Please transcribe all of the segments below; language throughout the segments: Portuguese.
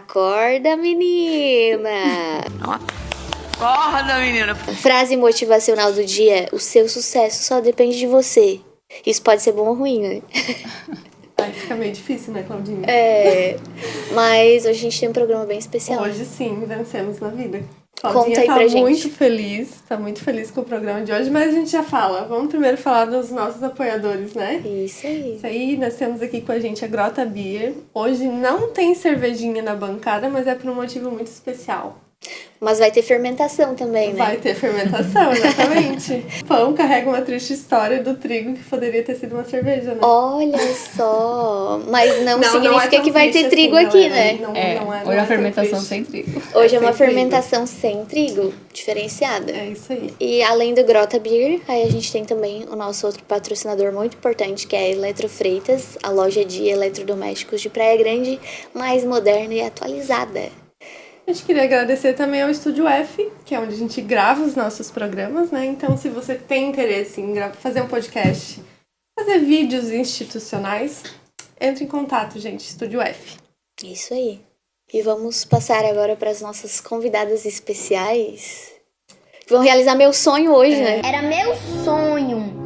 Acorda, menina! Acorda, menina! Frase motivacional do dia: o seu sucesso só depende de você. Isso pode ser bom ou ruim, né? Aí fica meio difícil, né, Claudinha? Mas hoje a gente tem um programa bem especial. Hoje sim, vencemos na vida. Conta Claudinha aí pra gente. Tá muito feliz com o programa de hoje, mas a gente já fala. Vamos primeiro falar dos nossos apoiadores, né? Isso aí. Isso aí, nós temos aqui com a gente a Grota Beer. Hoje não tem cervejinha na bancada, mas é por um motivo muito especial. Mas vai ter fermentação também, né? Vai ter fermentação, exatamente. Pão carrega uma triste história do trigo que poderia ter sido uma cerveja, né? Olha só! Mas não significa é que vai ter trigo assim, aqui, galera. né? Hoje é uma fermentação sem trigo. Hoje é uma sem fermentação sem trigo, diferenciada. É isso aí. E além do Grota Beer, aí a gente tem também o nosso outro patrocinador muito importante, que é a Eletrofreitas, a loja de eletrodomésticos de Praia Grande, mais moderna e atualizada. A gente queria agradecer também ao Estúdio F, que é onde a gente grava os nossos programas, né? Então, se você tem interesse em fazer um podcast, fazer vídeos institucionais, entre em contato, gente, Estúdio F. Isso aí. E vamos passar agora para as nossas convidadas especiais, que vão realizar meu sonho hoje, né? Era meu sonho.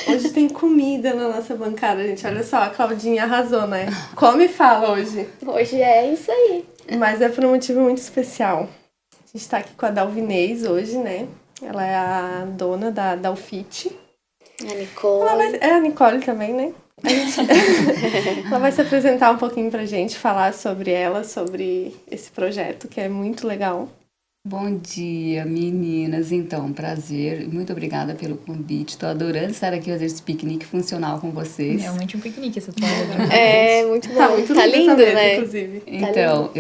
Hoje tem comida na nossa bancada, gente. Olha só, a Claudinha arrasou, né? Come e fala hoje. Hoje é isso aí. Mas é por um motivo muito especial. A gente tá aqui com a Dalvinez hoje, né? Ela é a dona da Dalfit. A Nicole. É a Nicole também, né? Ela vai se apresentar um pouquinho pra gente, falar sobre ela, sobre esse projeto, que é muito legal. Bom dia, meninas. Então, prazer. Muito obrigada pelo convite. Estou adorando estar aqui fazer esse piquenique funcional com vocês. Realmente um piquenique essa toalha. Muito bom. Tá muito lindo, mesa, né? Inclusive. Então,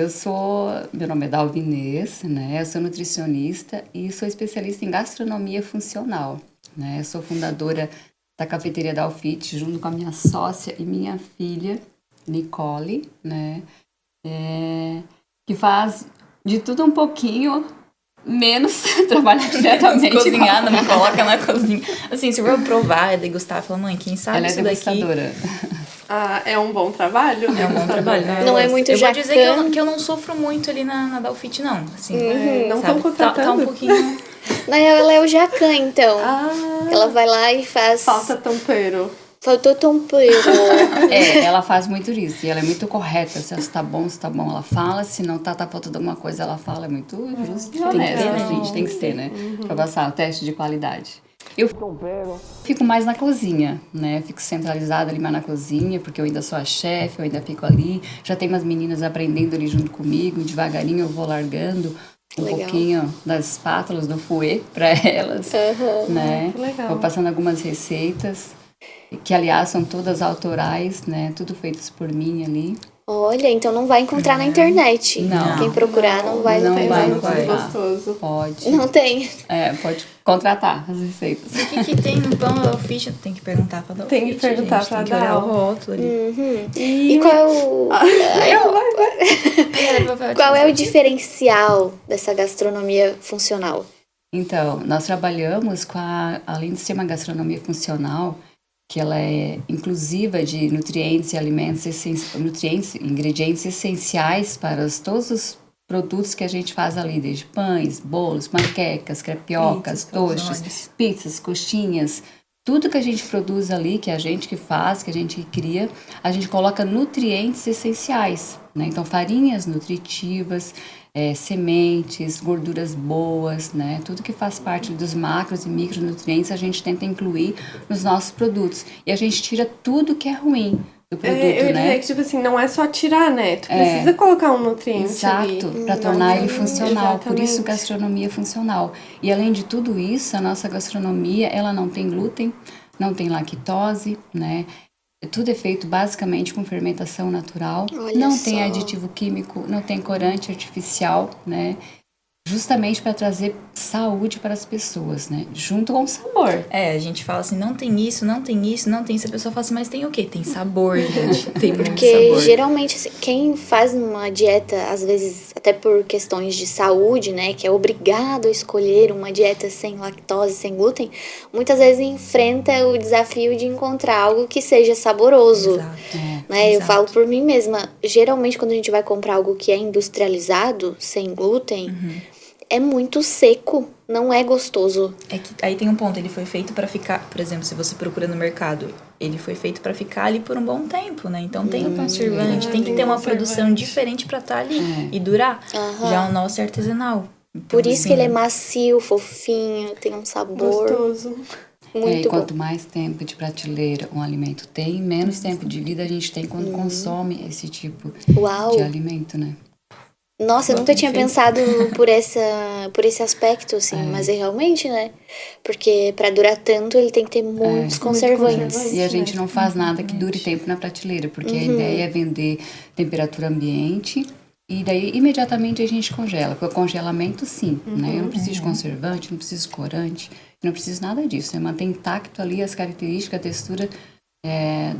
meu nome é Dalvinez, né? Eu sou nutricionista e sou especialista em gastronomia funcional, né? Eu sou fundadora da cafeteria Dalfit, junto com a minha sócia e minha filha, Nicole, né? Que faz de tudo um pouquinho, menos trabalhar diretamente. Cozinhar, não me coloca na cozinha. Assim, se eu provar, degustar, falar, mãe, quem sabe Ela é isso daqui... degustadora. É um bom trabalho? É um bom trabalho, né? Não é muito Eu vou jacan. dizer que eu não sofro muito ali na Dalfit, não. Assim, Não sabe? estão contratando? Tá um pouquinho... Na real, ela é o jacan, então. Ela vai lá e faz... Falta tempero. Faltou tempero. Ela faz muito isso. E ela é muito correta. Se tá bom, ela fala. Se não tá faltando alguma coisa, ela fala. É muito justo e honesta. Assim, a gente tem que ser, né? Pra passar o teste de qualidade. Eu fico mais na cozinha, né? Fico centralizada ali mais na cozinha, porque eu ainda sou a chefe, eu ainda fico ali. Já tem umas meninas aprendendo ali junto comigo. Devagarinho eu vou largando pouquinho das espátulas, do fouet pra elas, né? Legal. Vou passando algumas receitas, que aliás são todas autorais, né? Tudo feitas por mim ali. Olha, então não vai encontrar na internet. Não. Quem procurar não vai. Não vai. Gostoso. Pode. Não tem. Pode contratar as receitas. O que tem no pão da Dalfit? Tem que perguntar pra Dalfit, Tem que perguntar gente. pra Tem que olhar Dal. o rótulo ali. E qual é o... Qual é o diferencial dessa gastronomia funcional? Então, nós trabalhamos além de ser uma gastronomia funcional, que ela é inclusiva de nutrientes e ingredientes essenciais para todos os produtos que a gente faz ali, desde pães, bolos, panquecas, crepiocas, tostes, pizzas, coxinhas. Tudo que a gente produz ali, que é a gente que faz, que a gente cria, a gente coloca nutrientes essenciais, né? Então, farinhas nutritivas, sementes, gorduras boas, né? Tudo que faz parte dos macros e micronutrientes a gente tenta incluir nos nossos produtos. E a gente tira tudo que é ruim do produto, eu ia né? dizer que, tipo assim, não é só tirar, né? Tu precisa colocar um nutriente ali. Exato, para tornar ele funcional. Exatamente. Por isso, gastronomia funcional. E além de tudo isso, a nossa gastronomia, ela não tem glúten, não tem lactose, né? Tudo é feito basicamente com fermentação natural. Olha não só. tem aditivo químico, não tem corante artificial, né? Justamente para trazer saúde para as pessoas, né? Junto com o sabor. A gente fala assim, não tem isso, não tem isso, não tem isso. A pessoa fala assim, mas tem o quê? Tem sabor, gente. Tem muito Porque sabor. geralmente assim, quem faz uma dieta, às vezes até por questões de saúde, né, que é obrigado a escolher uma dieta sem lactose, sem glúten, muitas vezes enfrenta o desafio de encontrar algo que seja saboroso. Exato. né? Eu exato. falo por mim mesma. Geralmente, quando a gente vai comprar algo que é industrializado, sem glúten, é muito seco, não é gostoso. É que aí tem um ponto, ele foi feito pra ficar, por exemplo, se você procura no mercado, ele foi feito pra ficar ali por um bom tempo, né? Então tem um conservante, tem que ter uma produção diferente pra estar ali e durar. Aham. Já o nosso é artesanal. Então, Por isso assim, que ele é macio, fofinho, tem um sabor Gostoso. E muito bom. quanto mais tempo de prateleira um alimento tem, menos tempo de vida a gente tem quando consome esse tipo Uau! de alimento, né? Nossa, eu nunca tinha pensado por esse aspecto, assim, É. mas é realmente, né? Porque pra durar tanto, ele tem que ter muitos conservantes. E a gente não faz nada que dure tempo na prateleira, porque a ideia é vender temperatura ambiente e daí imediatamente a gente congela. Porque o congelamento, sim, né? Eu não preciso de conservante, não preciso de corante, não preciso nada disso. Você mantém intacto ali as características, a textura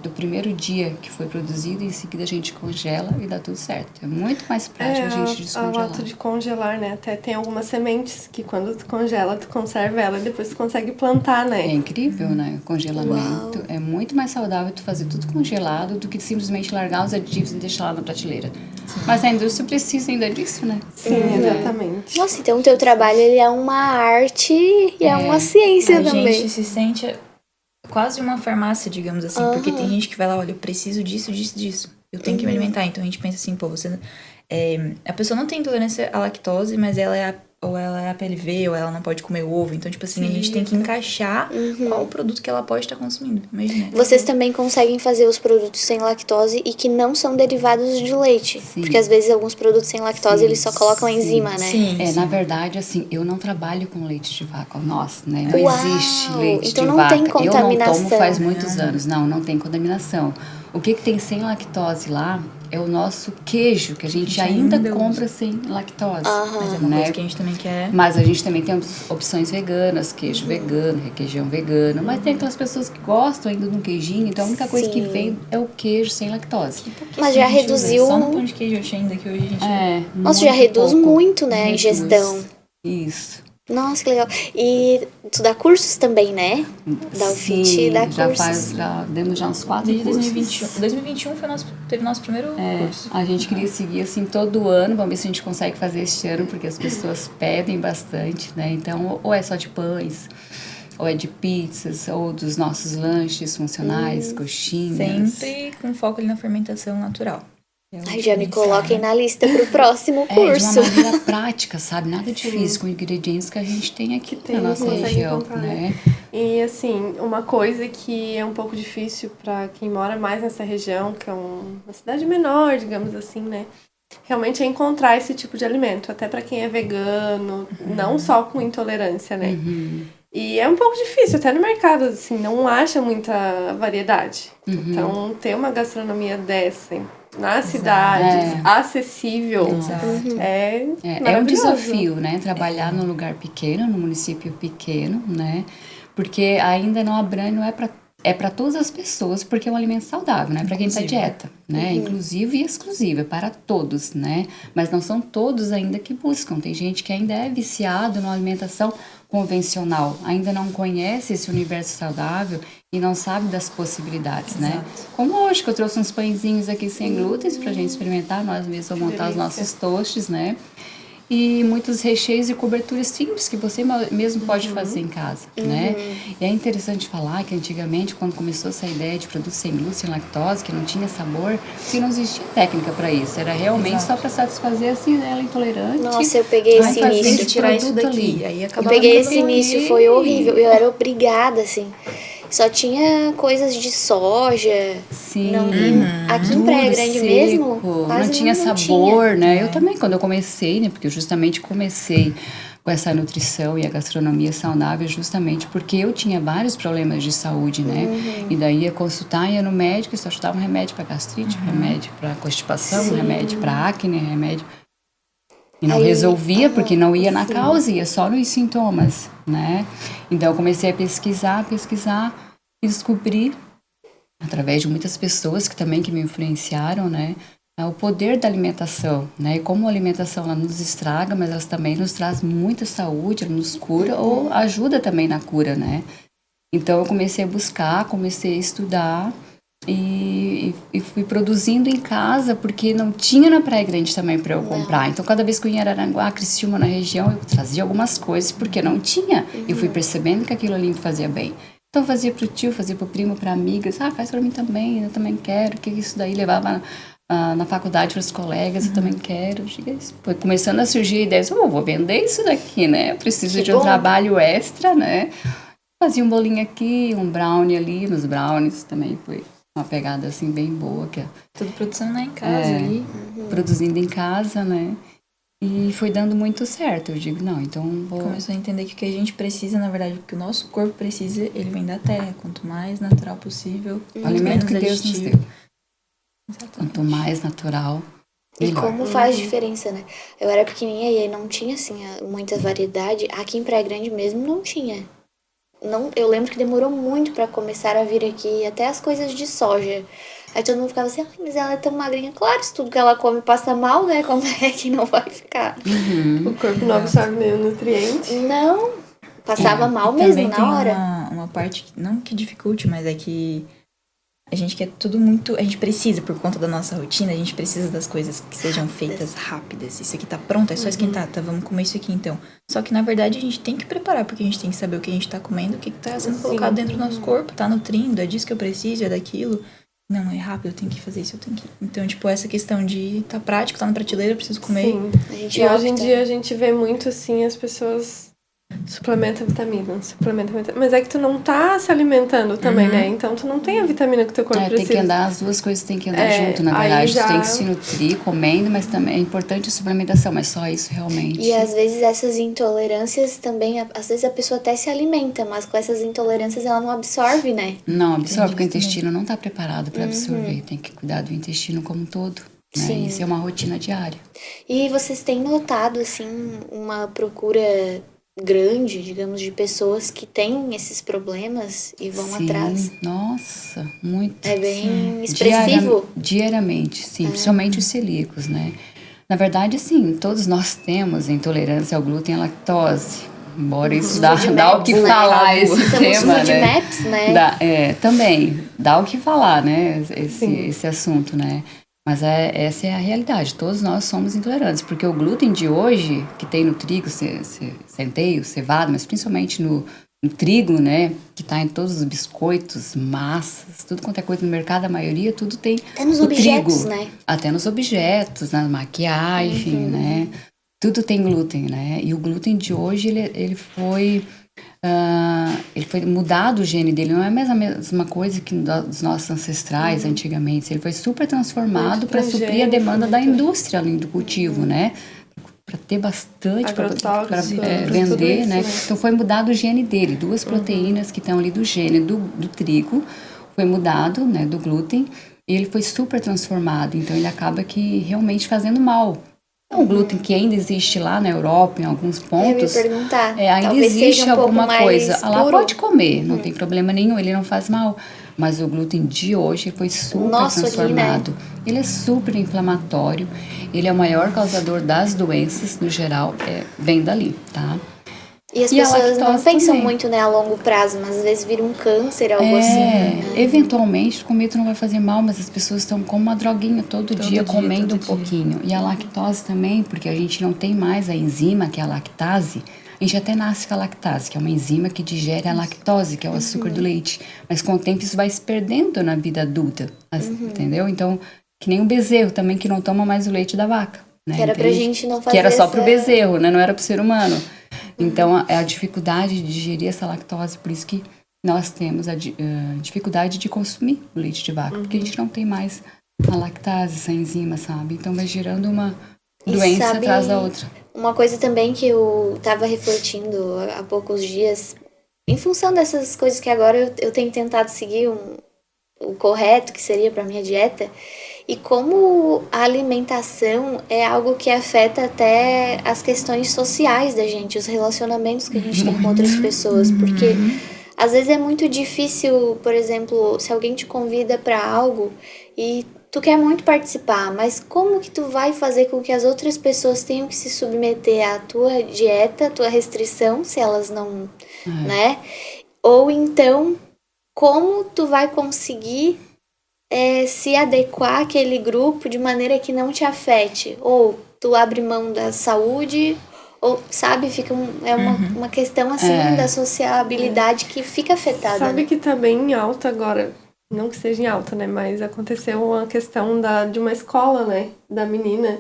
do primeiro dia que foi produzido, e em seguida a gente congela e dá tudo certo. É muito mais prático a gente O descongelar. ato de congelar, né? Até tem algumas sementes que quando tu congela, tu conserva ela e depois tu consegue plantar, né? É incrível, né? O congelamento é muito mais saudável tu fazer tudo congelado do que simplesmente largar os aditivos e deixar lá na prateleira. Mas a indústria precisa ainda disso, né? Sim, exatamente. Nossa, então o teu trabalho, ele é uma arte e é uma ciência a também. gente se sente quase uma farmácia, digamos assim, porque tem gente que vai lá, olha, eu preciso disso, disso, disso. Eu tenho que me alimentar. Então a gente pensa assim, pô, você... a pessoa não tem intolerância à lactose, mas ela é ou ela é APLV, ou ela não pode comer ovo. Então, tipo assim, a gente tem que encaixar qual o produto que ela pode estar consumindo. Imagina. Vocês também conseguem fazer os produtos sem lactose e que não são derivados de leite. Sim. Porque às vezes alguns produtos sem lactose, eles só colocam enzima, né? Sim, sim. Na verdade, assim, eu não trabalho com leite de vaca. Nossa, né? Não Uau! existe leite Então de não vaca. tem Eu não contaminação. tomo faz muitos anos. Não tem contaminação. O que tem sem lactose lá é o nosso queijo, que a gente ainda compra sem lactose. Mas é uma né? coisa que a gente também quer. Mas a gente também tem opções veganas, queijo vegano, requeijão vegano. Mas tem aquelas pessoas que gostam ainda de um queijinho, então a única coisa que Sim. vem é o queijo sem lactose. Mas já A gente usa reduziu... Só no pão de queijo eu achei ainda que hoje a gente... Nossa, já reduz pouco. muito, né, a Reduz. ingestão. Isso. Nossa, que legal. E tu dá cursos também, né? Da UFIT Sim, dá já cursos. demos já uns 4 Desde cursos. 2021. 2021 teve nosso primeiro curso. A gente queria seguir assim todo ano, vamos ver se a gente consegue fazer este ano, porque as pessoas pedem bastante, né? Então, ou é só de pães, ou é de pizzas, ou dos nossos lanches funcionais, coxinhas. Sempre com foco ali na fermentação natural. Ai, já me coloquem na lista pro próximo De uma curso. maneira prática, sabe? Nada difícil, com ingredientes que a gente tem aqui na nossa consegue região, encontrar, né? E assim, uma coisa que é um pouco difícil para quem mora mais nessa região, que é uma cidade menor, digamos assim, né? Realmente é encontrar esse tipo de alimento, até para quem é vegano, não só com intolerância, né? E é um pouco difícil, até no mercado, assim, não acha muita variedade. Então, ter uma gastronomia dessa nas cidades, acessível, é É um maravilhoso. desafio, né? Trabalhar num lugar pequeno, num município pequeno, né? Porque ainda não abrange, não é para todas as pessoas, porque é um alimento saudável, né? Para quem está dieta, né? Inclusivo e exclusivo, é para todos, né? Mas não são todos ainda que buscam. Tem gente que ainda é viciado numa alimentação convencional, ainda não conhece esse universo saudável e não sabe das possibilidades, né? Como hoje, que eu trouxe uns pãezinhos aqui sem glúten pra gente experimentar, nós mesmos vamos montar os nossos toasts, né? E muitos recheios e coberturas simples que você mesmo pode fazer em casa, né? E é interessante falar que antigamente, quando começou essa ideia de produto sem glúten, sem lactose, que não tinha sabor, que não existia técnica para isso. Era realmente só para satisfazer, assim, ela intolerante. Nossa, eu peguei Vai esse fazer início. esse Tirar isso produto daqui. ali. Aí Eu acabava peguei ficando esse ruim. início, foi horrível. Eu era obrigada, assim. Só tinha coisas de soja. Sim, Não, aqui em duro, Praia Grande seco, mesmo, quase não tinha não sabor, tinha. né? Eu também, quando eu comecei, né? Porque eu justamente comecei com essa nutrição e a gastronomia saudável justamente porque eu tinha vários problemas de saúde, né? E daí ia consultar, ia no médico e só chutava um remédio para gastrite, remédio para constipação, remédio para acne, remédio... E não resolvia, porque não ia na causa, ia só nos sintomas, né? Então, eu comecei a pesquisar e descobri, através de muitas pessoas que também que me influenciaram, né? O poder da alimentação, né? E como a alimentação, ela nos estraga, mas ela também nos traz muita saúde, ela nos cura ou ajuda também na cura, né? Então, eu comecei a buscar, comecei a estudar E fui produzindo em casa, porque não tinha na Praia Grande também para eu comprar. Então, cada vez que eu ia em Araranguá, Criciúma, na região, eu trazia algumas coisas, porque não tinha. Eu fui percebendo que aquilo ali me fazia bem. Então, eu fazia pro tio, fazia pro primo, pra amigas. Faz pra mim também, eu também quero. Que isso daí levava na faculdade para os colegas, eu também quero. Foi começando a surgir ideias, vou vender isso daqui, né? Eu preciso de um trabalho extra, né? Fazia um bolinho aqui, um brownie ali, nos brownies também foi uma pegada assim bem boa. Que Tudo produção lá em casa ali. Produzindo em casa, né? E foi dando muito certo. Eu digo, não, então vou... Começou a entender que o que a gente precisa, na verdade, o que o nosso corpo precisa, ele vem da terra. Quanto mais natural possível, O alimento que Deus nos deu. Exatamente. Quanto mais natural, E melhor. como faz diferença, né? Eu era pequenininha e aí não tinha, assim, muita variedade. Aqui em Praia Grande mesmo não tinha. Não, eu lembro que demorou muito pra começar a vir aqui até as coisas de soja. Aí todo mundo ficava assim, mas ela é tão magrinha. Claro, se tudo que ela come passa mal, né? Como é que não vai ficar? O corpo não absorve nenhum nutriente. Não, passava mal E mesmo também na tem hora. uma parte, não que dificulte, mas é que a gente quer tudo muito... A gente precisa, por conta da nossa rotina, a gente precisa das coisas que sejam feitas rápidas. Isso aqui tá pronto, é só esquentar, tá? Vamos comer isso aqui então. Só que, na verdade, a gente tem que preparar, porque a gente tem que saber o que a gente tá comendo, o que tá sendo colocado dentro do nosso corpo, tá nutrindo, é disso que eu preciso, é daquilo. Não, é rápido, eu tenho que fazer isso, eu tenho que... Então, tipo, essa questão de tá prático, tá na prateleira, eu preciso comer. Sim. A gente E hoje em opta. dia a gente vê muito assim as pessoas suplementam vitamina. Mas é que tu não tá se alimentando também, né? Então tu não tem a vitamina que teu corpo Tem precisa. que andar, as duas coisas tem que andar junto, na aí verdade. já- Tu tem que se nutrir comendo, mas também é importante a suplementação, mas só isso realmente. E às vezes essas intolerâncias também, às vezes a pessoa até se alimenta, mas com essas intolerâncias ela não absorve, né? Não absorve, porque o Entendi, intestino não está preparado para absorver. Tem que cuidar do intestino como um todo. Né? Sim. Isso é uma rotina diária. E vocês têm notado, assim, uma procura grande, digamos, de pessoas que têm esses problemas e vão Sim, atrás? nossa, muito. É bem expressivo. Diariamente, sim. Principalmente os celíacos, né? Na verdade, sim, todos nós temos intolerância ao glúten e à lactose. Embora isso dá o que Foodmaps, né? falar, esse Somos tema, né? Foodmaps, né? Também, dá o que falar, né? Esse assunto, né? Mas essa é a realidade. Todos nós somos intolerantes. Porque o glúten de hoje, que tem no trigo, centeio, cevada, mas principalmente no trigo, né? Que tá em todos os biscoitos, massas, tudo quanto é coisa no mercado, a maioria, tudo tem Até nos o objetos, trigo. né? Até nos objetos, na maquiagem, né? Tudo tem glúten, né? E o glúten de hoje, ele foi mudado o gene dele, não é mais a mesma coisa que dos nossos ancestrais antigamente. Ele foi super transformado para suprir a demanda da indústria além do cultivo, né? Para ter bastante, para vender, isso, né? né? Então foi mudado o gene dele, duas proteínas que estão ali do gene do trigo, foi mudado, né, do glúten, e ele foi super transformado, então ele acaba que realmente fazendo mal. Então, o glúten que ainda existe lá na Europa, em alguns pontos, Eu ia perguntar. ainda Talvez existe seja um pouco alguma mais coisa. Lá puro. pode comer, não tem problema nenhum, ele não faz mal. Mas o glúten de hoje foi super Nosso aqui, transformado. Ele é super inflamatório, ele é o maior causador das doenças, no geral, vem dali, tá? E as E a pessoas não lactose pensam também. muito, né, a longo prazo, mas às vezes vira um câncer, algo assim. Né? Eventualmente, comer tu não vai fazer mal, mas as pessoas estão com uma droguinha todo dia comendo um pouquinho. E a lactose também, porque a gente não tem mais a enzima, que é a lactase. A gente até nasce com a lactase, que é uma enzima que digere a lactose, que é o açúcar do leite. Mas com o tempo isso vai se perdendo na vida adulta, entendeu? Então, que nem o bezerro também, que não toma mais o leite da vaca. Né? Que era pra Entende? gente não fazer Que era só pro essa- bezerro, né? Não era pro ser humano. Então, a dificuldade de digerir essa lactose, por isso que nós temos a dificuldade de consumir o leite de vaca, porque a gente não tem mais a lactase, essa enzima, sabe? Então, vai gerando uma E doença sabe, atrás da outra. Uma coisa também que eu tava refletindo há poucos dias, em função dessas coisas que agora eu tenho tentado seguir o correto, que seria pra minha dieta, e como a alimentação é algo que afeta até as questões sociais da gente, os relacionamentos que a gente tem com outras pessoas, porque às vezes é muito difícil, por exemplo, se alguém te convida pra algo e tu quer muito participar, mas como que tu vai fazer com que as outras pessoas tenham que se submeter à tua dieta, à tua restrição, se elas não, né? Ou então, como tu vai conseguir se adequar àquele grupo de maneira que não te afete. Ou tu abre mão da saúde, ou, sabe, fica uma questão assim da sociabilidade que fica afetada. Sabe né? que tá bem em alta agora, não que seja em alta, né, mas aconteceu uma questão de uma escola, né, da menina,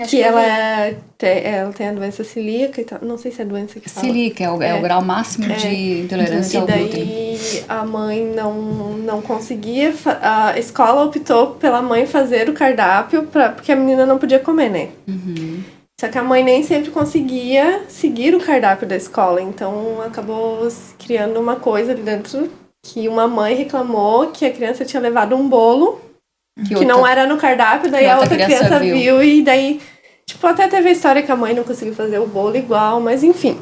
Acho que eu ela vi. tem a doença celíaca e tal, não sei se é doença que fala. Celíaca é o grau máximo de intolerância E ao glúten. daí a mãe não conseguia, a escola optou pela mãe fazer o cardápio porque a menina não podia comer, né? Só que a mãe nem sempre conseguia seguir o cardápio da escola, então acabou criando uma coisa ali dentro que uma mãe reclamou que a criança tinha levado um bolo que não era no cardápio, daí a outra criança viu e daí, tipo, até teve a história que a mãe não conseguiu fazer o bolo igual, mas enfim.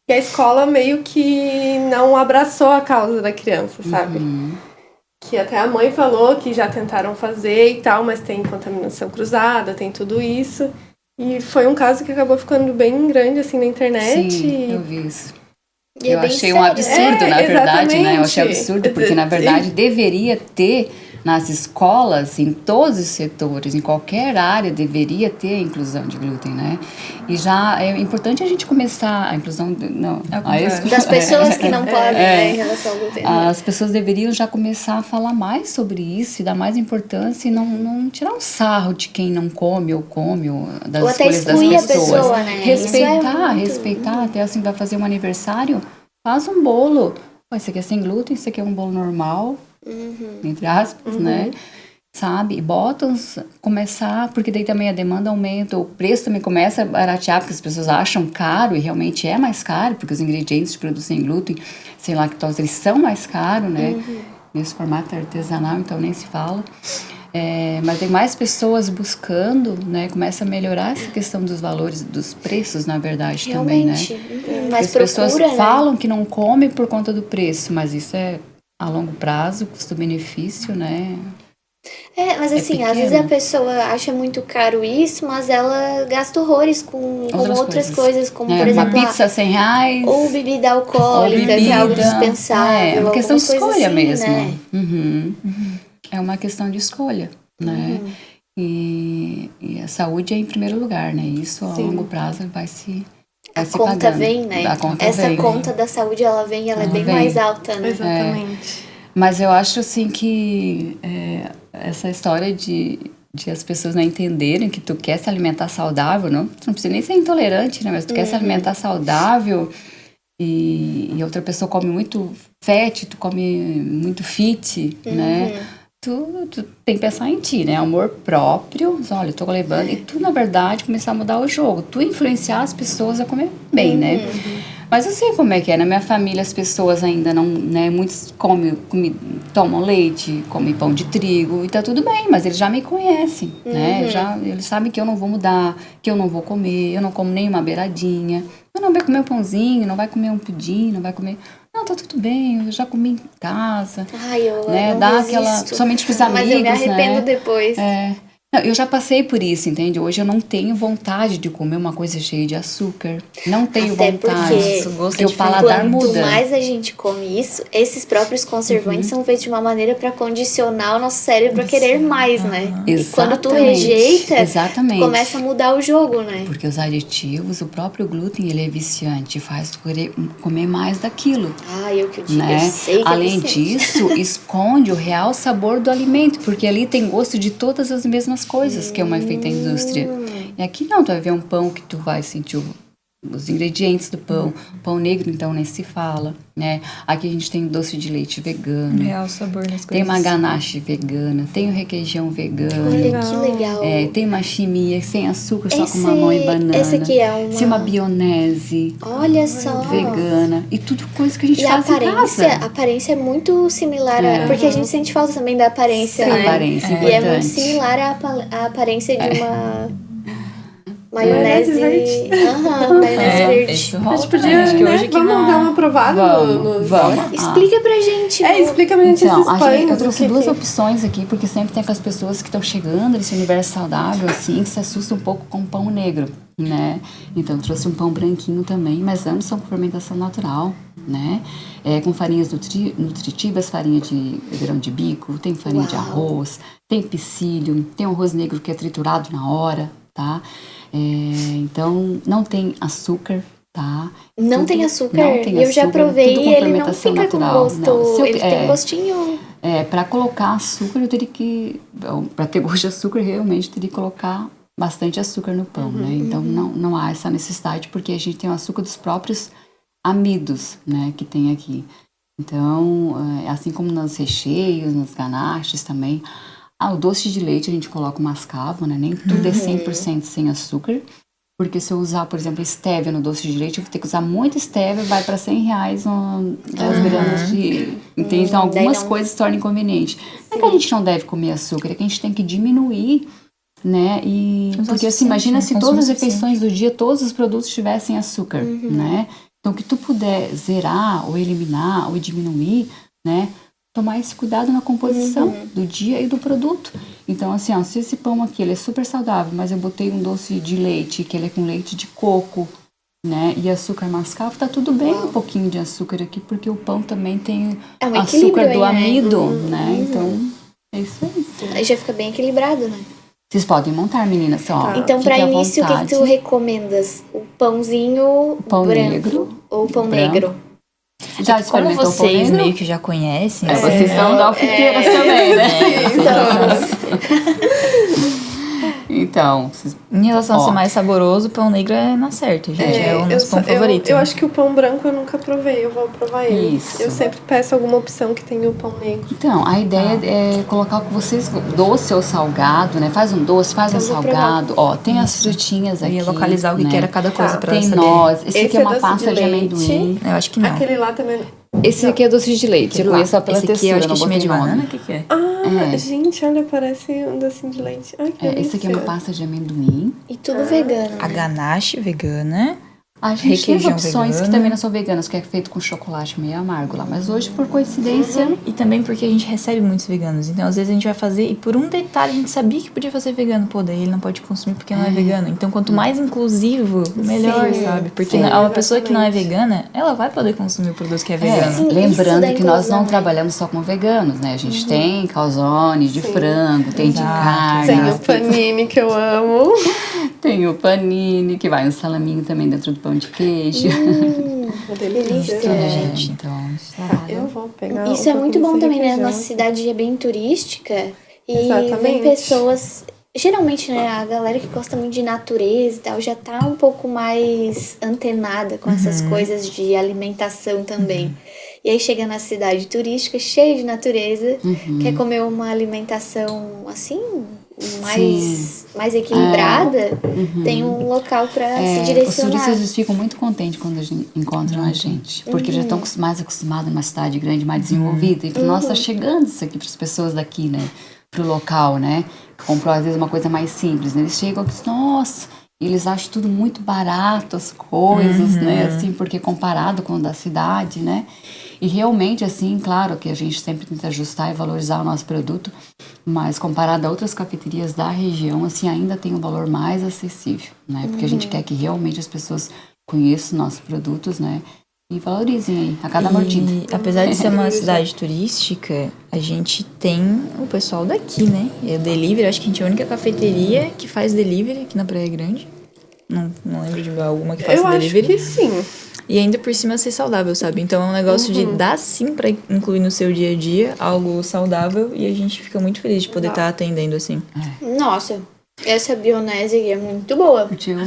E a escola meio que não abraçou a causa da criança, sabe? Que até a mãe falou que já tentaram fazer e tal, mas tem contaminação cruzada, tem tudo isso. E foi um caso que acabou ficando bem grande, assim, na internet. Sim, eu vi isso. E Eu é bem achei sério, um absurdo, né? na verdade, né? Eu achei Exatamente. absurdo, porque na verdade deveria ter nas escolas, em todos os setores, em qualquer área, deveria ter a inclusão de glúten, né? E já é importante a gente começar a inclusão Das pessoas que não podem, né, em relação ao glúten. As pessoas deveriam já começar a falar mais sobre isso e dar mais importância e não tirar um sarro de quem não come ou come, ou das Ou até escolhas das excluir a pessoas. pessoa, né? Isso é muito- Respeitar, até assim, vai fazer um aniversário, faz um bolo. Pô, esse aqui é sem glúten, esse aqui é um bolo normal, entre aspas, né? Sabe? E começar, porque daí também a demanda aumenta, o preço também começa a baratear, porque as pessoas acham caro, e realmente é mais caro, porque os ingredientes de produtos sem glúten, sem lactose, eles são mais caros, né? Nesse formato artesanal, então nem se fala. Mas tem mais pessoas buscando, né? Começa a melhorar essa questão dos valores, dos preços, na verdade, Realmente. também, né? Mas Porque as pessoas procura, né? falam que não comem por conta do preço, mas isso é a longo prazo, custo-benefício, né? Mas assim, às vezes a pessoa acha muito caro isso, mas ela gasta horrores com outras coisas, como por exemplo, uma pizza R$100. ou bebida alcoólica, que é algo dispensável. É uma questão de escolha assim, mesmo. Né? É uma questão de escolha, né? E a saúde é em primeiro lugar, né? Isso a longo prazo vai se conta pagando. vem, né? Essa conta da saúde, ela é bem mais alta, né? Exatamente. Mas eu acho, assim, que essa história de as pessoas não entenderem que tu quer se alimentar saudável, não? Tu não precisa nem ser intolerante, né? Mas tu quer se alimentar saudável e outra pessoa come muito fat, tu come muito fit, né? Tu tem que pensar em ti, né? Amor próprio, olha, eu tô levando. E tu, na verdade, começar a mudar o jogo. Tu influenciar as pessoas a comer bem, né? Mas eu sei como é que é. Na minha família, as pessoas ainda não, né? Muitos tomam leite, comem pão de trigo e tá tudo bem, mas eles já me conhecem, né? Eles sabem que eu não vou mudar, que eu não vou comer, eu não como nenhuma beiradinha. Eu não vai comer um pãozinho, não vai comer um pudim, não vai comer... Não, tá tudo bem, eu já comi em casa. Ai, eu não dá resisto. aquela, somente pros amigos, mas eu me arrependo né? depois. Não, eu já passei por isso, entende? Hoje eu não tenho vontade de comer uma coisa cheia de açúcar. Não tenho Até vontade. Porque o paladar quanto muda. mais a gente come isso, esses próprios conservantes são feitos de uma maneira para condicionar o nosso cérebro a querer mais, né? E quando tu rejeita, tu começa a mudar o jogo, né? Porque os aditivos, o próprio glúten, ele é viciante, faz tu querer comer mais daquilo. Eu que eu digo, né? eu sei que Além é viciante. disso, esconde o real sabor do alimento, porque ali tem gosto de todas as mesmas coisas que é uma feita a indústria. E aqui não, tu vai ver um pão que tu vai sentir os ingredientes do pão. Pão negro, então, nem se fala, né? Aqui a gente tem doce de leite vegano. Real sabor nas coisas. Tem uma ganache vegana, tem o requeijão vegano. Olha que legal. Tem uma chimia sem açúcar, só com mamão e banana. Esse aqui é uma... Tem uma bionese. Olha só. Vegana. E tudo coisa que a gente faz em casa. A aparência é muito similar, porque a gente sente falta também da aparência, Sim, né? aparência, E é muito similar à aparência de Maionese verde. Maionese verde. Isso A rola gente também. podia, Acho que né? hoje que Vamos não... dar uma provada nos... Vamos. Explica pra gente. explica pra gente Então, esses pães. eu trouxe o que duas que- opções aqui, porque sempre tem aquelas pessoas que estão chegando nesse universo saudável, assim, que se assustam um pouco com pão negro, né? Então, eu trouxe um pão branquinho também, mas ambos são com fermentação natural, né? Com farinhas nutritivas, farinha de grão de bico, tem farinha de arroz, tem psyllium, tem arroz negro que é triturado na hora, tá? Então, não tem açúcar, tá? Não tem açúcar. Não tem Eu já açúcar, provei tudo e com ele não fermentação fica com natural. gosto. Não, se eu- Ele tem gostinho. Para colocar açúcar, eu teria que... Para ter gosto de açúcar, realmente teria que colocar bastante açúcar no pão, né? Então, não há essa necessidade, porque a gente tem o açúcar dos próprios amidos, né? Que tem aqui. Então, assim como nos recheios, nos ganaches também. O doce de leite a gente coloca o mascavo, né? Nem tudo é 100% sem açúcar. Porque se eu usar, por exemplo, stevia no doce de leite, eu vou ter que usar muito stevia, vai para R$100 10 gramas de... Entende? Então, algumas coisas se tornam inconvenientes. Não é que a gente não deve comer açúcar, é que a gente tem que diminuir, né? Porque assim, imagina se todas as refeições do dia, todos os produtos tivessem açúcar, né? Então, o que tu puder zerar, ou eliminar, ou diminuir, né? Tomar esse cuidado na composição do dia e do produto. Então, assim, se esse pão aqui, ele é super saudável, mas eu botei um doce de leite, que ele é com leite de coco, né, e açúcar mascavo, tá tudo bem um pouquinho de açúcar aqui, porque o pão também tem um açúcar do equilíbrio aí, né? amido, né, então é isso aí. Aí já fica bem equilibrado, né? Vocês podem montar, meninas, ó. Então, pra fiquem à início, o que vontade. tu recomendas? O pãozinho Pão branco negro, ou pão branco. negro? Já Como experimentou o pão vocês negro? meio que já conhecem... Vocês são dalfiteiras também, né? Então, vocês... Em relação a Ó. ser mais saboroso, o pão negro é na certa, gente. É o nosso pão favorito. Eu acho que o pão branco eu nunca provei, eu vou provar ele. Isso. Eu sempre peço alguma opção que tenha o pão negro. Então, a ideia é colocar o que vocês... Doce ou salgado, né? Faz um doce, faz um vou salgado. Ó, tem as frutinhas Eu aqui, ia localizar o que né? que era cada coisa pra Tem saber. noz. Esse aqui é uma doce pasta de leite. amendoim. Eu acho que não. Aquele lá também... Esse aqui é doce de leite. Eu conheço só pela Esse aqui textura, eu acho que não é chimia botei de nome. banana, o que que é? Gente, olha, parece um docinho de leite. Ai, que Esse aqui é uma delícia. pasta de amendoim. E tudo vegano, A né? ganache vegana. A gente tem Requeijão opções vegano. que também não são veganas, que é feito com chocolate meio amargo lá. Mas hoje, por coincidência... E também porque a gente recebe muitos veganos. Então, às vezes, a gente vai fazer e por um detalhe a gente sabia que podia fazer vegano. Pô, daí ele não pode consumir porque não é vegano. Então, quanto mais inclusivo, melhor, sabe? Porque uma pessoa que não é vegana, ela vai poder consumir o produto que é vegano. Sim, isso Lembrando da que nós inclusão, não né? trabalhamos só com veganos, né? A gente tem calzone de frango, tem de Exato. carne, Tem as o panini que eu amo. tem o panini, que vai um salaminho também dentro do pão de queijo. Uma delícia. gente. Então, Eu vou pegar Isso é muito bom também, né? A Nossa nossa cidade é bem turística e Exatamente. vem pessoas... Geralmente, né, a galera que gosta muito de natureza e tal já tá um pouco mais antenada com essas coisas de alimentação também. E aí chega na cidade turística, cheia de natureza, quer comer uma alimentação assim, mais equilibrada, tem um local pra se os direcionar. turistas eles ficam muito contentes quando encontram a gente, porque já estão mais acostumados numa cidade grande, mais desenvolvida, e para nós tá chegando isso aqui para as pessoas daqui, né, pro local, né, que comprou às vezes uma coisa mais simples, né? Eles chegam e dizem, nossa, eles acham tudo muito barato, as coisas, né, assim, porque comparado com o da cidade, né, e realmente, assim, claro que a gente sempre tenta ajustar e valorizar o nosso produto, mas comparado a outras cafeterias da região, assim, ainda tem um valor mais acessível, né? Porque a gente quer que realmente as pessoas conheçam nossos produtos, né? E valorizem aí, a cada mordida. E apesar de ser uma cidade turística, a gente tem o pessoal daqui, né? E o delivery, acho que a gente é a única cafeteria que faz delivery aqui na Praia Grande. Não lembro de alguma que faça Eu acho delivery. que sim. E ainda por cima ser saudável, sabe? Então é um negócio de dar sim pra incluir no seu dia a dia algo saudável e a gente fica muito feliz de poder estar atendendo assim. Nossa, essa bionese é muito boa. Curtiu?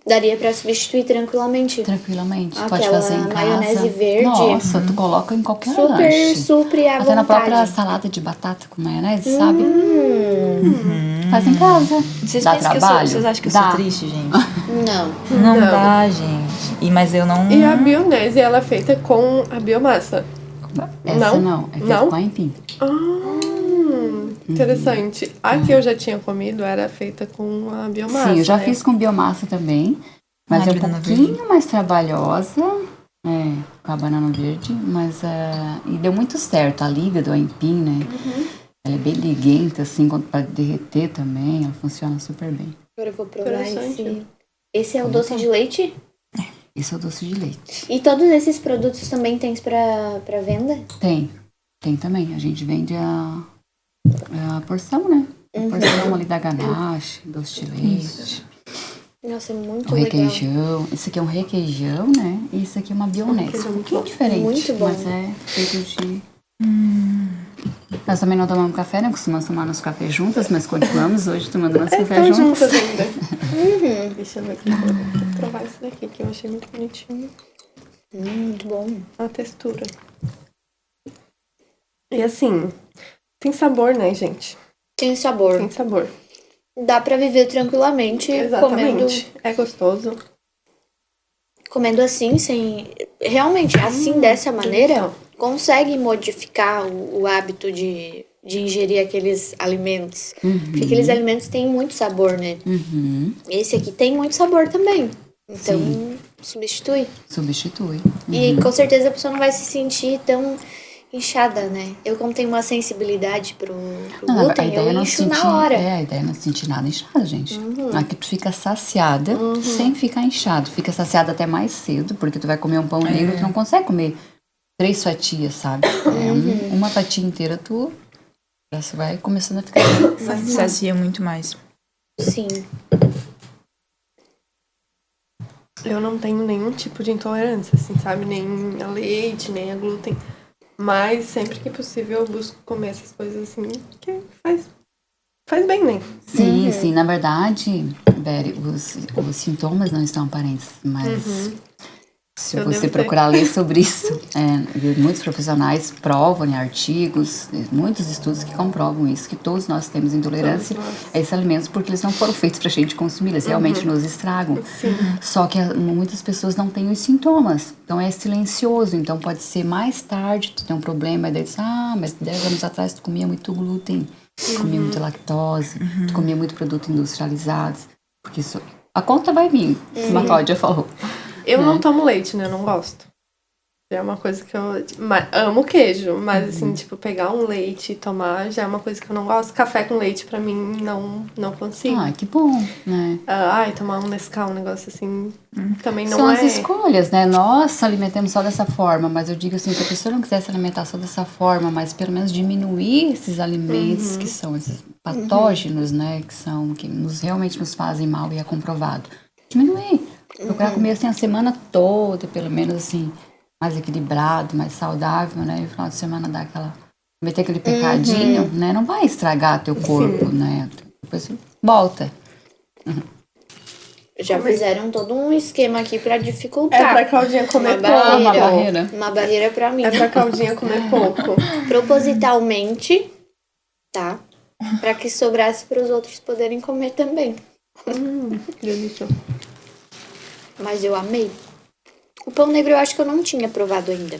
Daria pra substituir tranquilamente. Tranquilamente. Pode Aquela fazer em casa. maionese verde. Nossa, tu coloca em qualquer Super lanche. supre à Até na própria vontade. salada de batata com maionese, sabe? Faz em casa. Vocês Dá pensam trabalho? vocês acham que eu Dá. sou triste, gente? Não. Não Não. dá, gente. Mas eu não... E a bionese, ela é feita com a biomassa. Essa Não? não. É feito Não? com aipim. Interessante. A que eu já tinha comido era feita com a biomassa. Sim, eu já né? fiz com biomassa também, mas é um banana pouquinho mais trabalhosa, com a banana verde, mas e deu muito certo. A liga do aipim, né? Ela é bem liguenta, assim, pra derreter também, ela funciona super bem. Agora eu vou provar Interessante. esse. Esse é o doce de leite? Esse é o doce de leite. E todos esses produtos também tem pra venda? Tem também. A gente vende a porção, né? A porção ali da ganache, doce de leite. Nossa, é muito O legal. requeijão. Esse aqui é um requeijão, né? E isso aqui é uma bionese. Requeijão Um muito pouquinho bom. diferente. Muito bom. Mas é feito de... Nós também não tomamos café, né? Costumamos tomar nosso café juntas, mas continuamos hoje tomando nosso café Estão juntas. juntas ainda. Deixa eu ver aqui. Vou provar esse daqui, que eu achei muito bonitinho. Muito bom. A textura. E assim, tem sabor, né, gente? Tem sabor. Tem sabor. Dá pra viver tranquilamente Exatamente. É gostoso. comendo assim, sem. Realmente, assim, dessa maneira, consegue modificar o hábito de ingerir aqueles alimentos. Porque aqueles alimentos têm muito sabor, né? Esse aqui tem muito sabor também. Então, substitui. Substitui. E com certeza a pessoa não vai se sentir tão inchada, né? Eu, como tenho uma sensibilidade pro Não, a glúten, ideia é eu não incho sentir, na hora. a ideia é não sentir nada inchado, gente. Aqui tu fica saciada sem ficar inchado. Fica saciada até mais cedo, porque tu vai comer um pão negro, tu não consegue comer 3 fatias, sabe? Uma fatia inteira tu já vai começando a ficar Sacia muito mais. Sim. Eu não tenho nenhum tipo de intolerância, assim, sabe? Nem a leite, nem a glúten. Mas sempre que possível eu busco comer essas coisas assim, que faz bem, né? Sim, sim. Na verdade, Beri, os sintomas não estão aparentes, mas se Eu você devo ter. procurar ler sobre isso, muitos profissionais provam em artigos, muitos estudos que comprovam isso, que todos nós temos intolerância Todos nós. a esses alimentos porque eles não foram feitos pra gente consumir, eles realmente nos estragam. Só que muitas pessoas não têm os sintomas, então é silencioso, então pode ser mais tarde, tu tem um problema, e daí diz, mas 10 anos atrás tu comia muito glúten, tu comia muito lactose, tu comia muito produto industrializado, porque isso, a conta vai vir, como a Cláudia falou. Eu não tomo leite, né? Eu não gosto. É uma coisa que eu amo queijo, mas assim, tipo, pegar um leite e tomar já é uma coisa que eu não gosto. Café com leite, pra mim, não consigo. Que bom, né? Tomar um Nescau, um negócio assim, também não São é... as escolhas, né? Nós alimentamos só dessa forma, mas eu digo assim, se a pessoa não quiser se alimentar só dessa forma, mas pelo menos diminuir esses alimentos que são esses patógenos, né? Que realmente nos fazem mal e é comprovado. Diminuir. Procurar comer assim a semana toda, pelo menos assim, mais equilibrado, mais saudável, né? E no final de semana dar meter aquele pecadinho, né? Não vai estragar teu corpo, né? Depois volta. Já fizeram todo um esquema aqui pra dificultar. É pra Claudinha comer Uma pouco. barreira. Uma barreira pra mim. É pra Claudinha comer pouco. Propositalmente, tá? Pra que sobrasse pros outros poderem comer também. Delícia. Mas eu amei. O pão negro eu acho que eu não tinha provado ainda.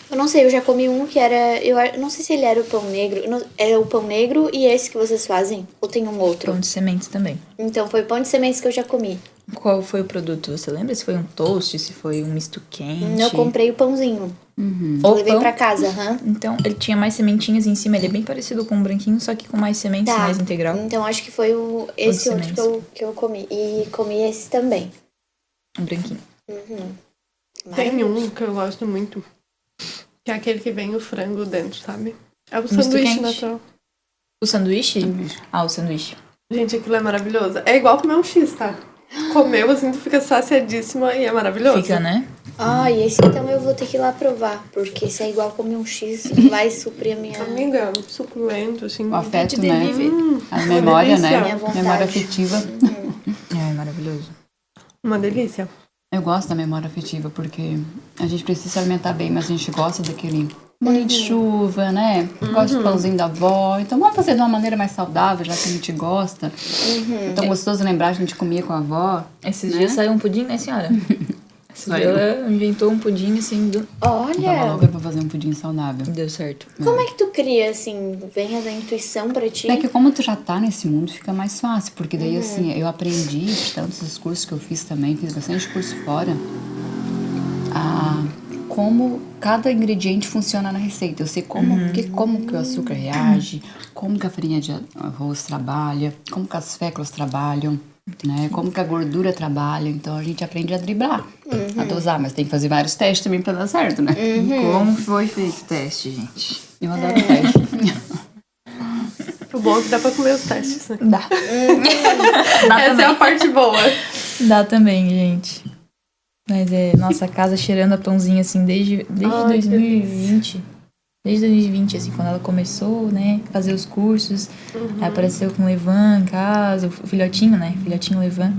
Eu não sei, eu já comi um que era... Eu não sei se ele era o pão negro. Era o pão negro e esse que vocês fazem? Ou tem um outro? Pão de sementes também. Então, foi pão de sementes que eu já comi. Qual foi o produto? Você lembra se foi um toast, se foi um misto quente? Eu comprei o pãozinho. Ou Levei pão? pra casa, Então, ele tinha mais sementinhas em cima. Ele é bem parecido com o branquinho, só que com mais sementes, Tá. mais integral. Então, acho que foi esse outro sementes. que eu comi. E comi esse também. Um branquinho. Tem um que eu gosto muito, que é aquele que vem o frango dentro, sabe? É o Misto sanduíche quente? natural. O sanduíche? O sanduíche. Gente, aquilo é maravilhoso. É igual comer um X, tá? Comeu, assim, tu fica saciadíssima e é maravilhoso. Fica, né? E esse então eu vou ter que ir lá provar. Porque se é igual comer um X, vai suprir a minha... Amiga, suculento, assim. O afeto, de né? delivery. A memória, delícia. né? Minha vontade. Memória afetiva. É maravilhoso. Uma delícia. Eu gosto da memória afetiva porque a gente precisa se alimentar bem, mas a gente gosta daquele bolinho de chuva, né? Gosta do pãozinho da avó. Então vamos fazer de uma maneira mais saudável, já que a gente gosta. Então gostoso lembrar que a gente comia com a avó. Esses dias saiu um pudim, né, senhora? Ela inventou um pudim, assim, Tava Olha, louca pra fazer um pudim saudável. deu certo. como é que tu cria, assim? Vem da intuição pra ti? É que como tu já tá nesse mundo, fica mais fácil. Porque daí, assim, eu aprendi, tanto os cursos que eu fiz também, fiz bastante curso fora, como cada ingrediente funciona na receita. Eu sei como que o açúcar reage, como que a farinha de arroz trabalha, como que as féculas trabalham, né? Como que a gordura trabalha. Então a gente aprende a driblar, a dosar, mas tem que fazer vários testes também pra dar certo, né? Como foi feito o teste, gente? Eu adoro teste. O bom é que dá pra comer os testes, né? Dá. Essa é a parte boa. Dá também, gente. Mas nossa casa cheirando a pãozinho, assim, desde Ai, 2020. Desde 2020, assim, quando ela começou, né, fazer os cursos. Aí apareceu com o Levan em casa, o filhotinho, né? Filhotinho Levan.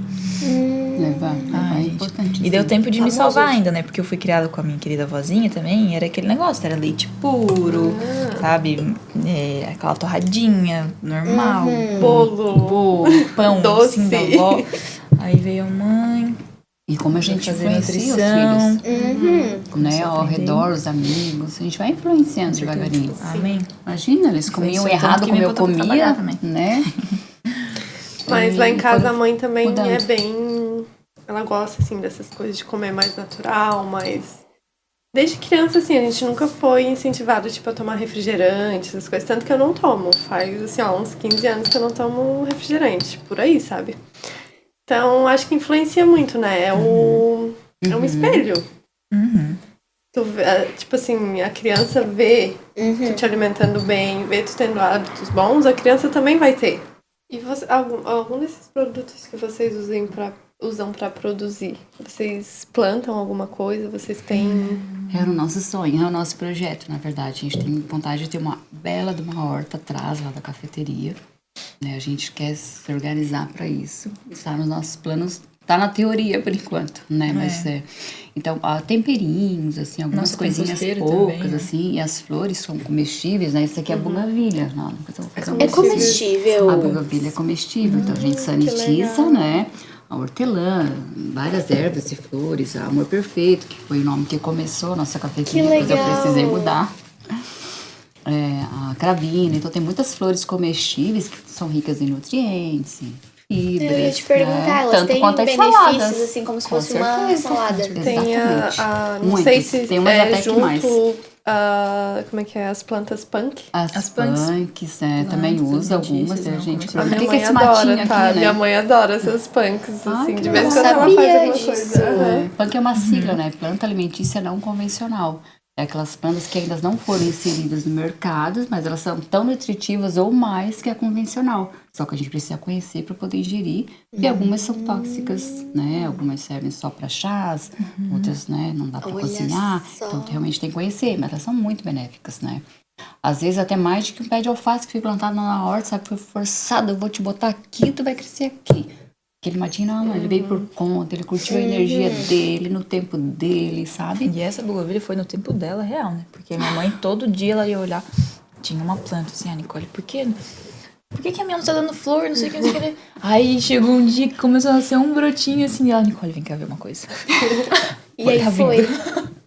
Levar, Ai, é gente. importante. E deu assim. tempo de me Famosos. salvar ainda, né? Porque eu fui criada com a minha querida vozinha também. E era aquele negócio, era leite puro, sabe? Aquela torradinha normal. Bolo. Pão, Doce. assim, da avó. Aí veio a mãe. E como a gente fazer influencia os nutrição. filhos, né? Ao aprender. redor, os amigos, a gente vai influenciando devagarinho. Amém. Imagina, eles comiam isso, errado tanto que como me eu botou pra trabalhar comia, também. né? Mas lá em casa a mãe também mudando. é bem... Ela gosta, assim, dessas coisas de comer mais natural, mas... Desde criança, assim, a gente nunca foi incentivado, tipo, a tomar refrigerante, essas coisas. Tanto que eu não tomo. Faz, assim, ó, uns 15 anos que eu não tomo refrigerante. Por aí, sabe? Então, acho que influencia muito, né? É um espelho. Uhum. Tu vê, tipo assim, a criança vê tu te alimentando bem, vê tu tendo hábitos bons, a criança também vai ter. E algum desses produtos que vocês usam pra produzir, vocês plantam alguma coisa? Vocês têm... Era o nosso sonho, é o nosso projeto, na verdade. A gente tem vontade de ter uma bela de uma horta atrás lá da cafeteria. Né? A gente quer se organizar para isso. Está nos nossos planos, está na teoria por enquanto, né? Mas então, temperinhos, assim, algumas Nossa, tem coisinhas costeiro poucas, também, né? assim. E as flores são comestíveis, né? Isso aqui é bugavilha. Não, depois eu vou fazer É comestível. A bugavilha é comestível, então a gente sanitiza, né? A hortelã, várias ervas e flores, a Amor Perfeito, que foi o nome que começou a nossa cafeteria, Que depois eu legal. precisei mudar. A cravina, então tem muitas flores comestíveis que são ricas em nutrientes, em fibras. Eu ia te perguntar, né? elas Tanto têm quanto as benefícios, saladas. assim, como se Com fosse uma certeza. salada. Tem não Muitas. sei se Tem umas até que junto, mais. como é que é, as plantas punk. As punks. punks, também usa algumas, a gente A pergunta, minha o que é mãe esse matinho adora, tá? aqui, né? Minha mãe adora essas punks, Ai, assim, que de vez em legal. quando ela Sabia faz alguma disso. coisa. Aham. Punk é uma sigla, né? Planta alimentícia não convencional. É aquelas plantas que ainda não foram inseridas no mercado, mas elas são tão nutritivas ou mais que a convencional. Só que a gente precisa conhecer para poder ingerir. E algumas são tóxicas, né? Algumas servem só para chás, outras, né? Não dá para Olha cozinhar. só. Então, realmente tem que conhecer, mas elas são muito benéficas, né? Às vezes até mais do que um pé de alface que foi plantado na horta, sabe? Foi forçado, eu vou te botar aqui, tu vai crescer aqui. Aquele matinho, não, ele veio por conta, ele curtiu a energia dele, no tempo dele, sabe? E essa bugavilha foi no tempo dela real, né? Porque a minha mãe, todo dia, ela ia olhar, tinha uma planta assim, Nicole, por que a minha não tá dando flor, não sei o que, não sei o que. Aí chegou um dia que começou a ser um brotinho assim, e ela, Nicole, vem cá ver uma coisa. E aí Tá foi. vindo.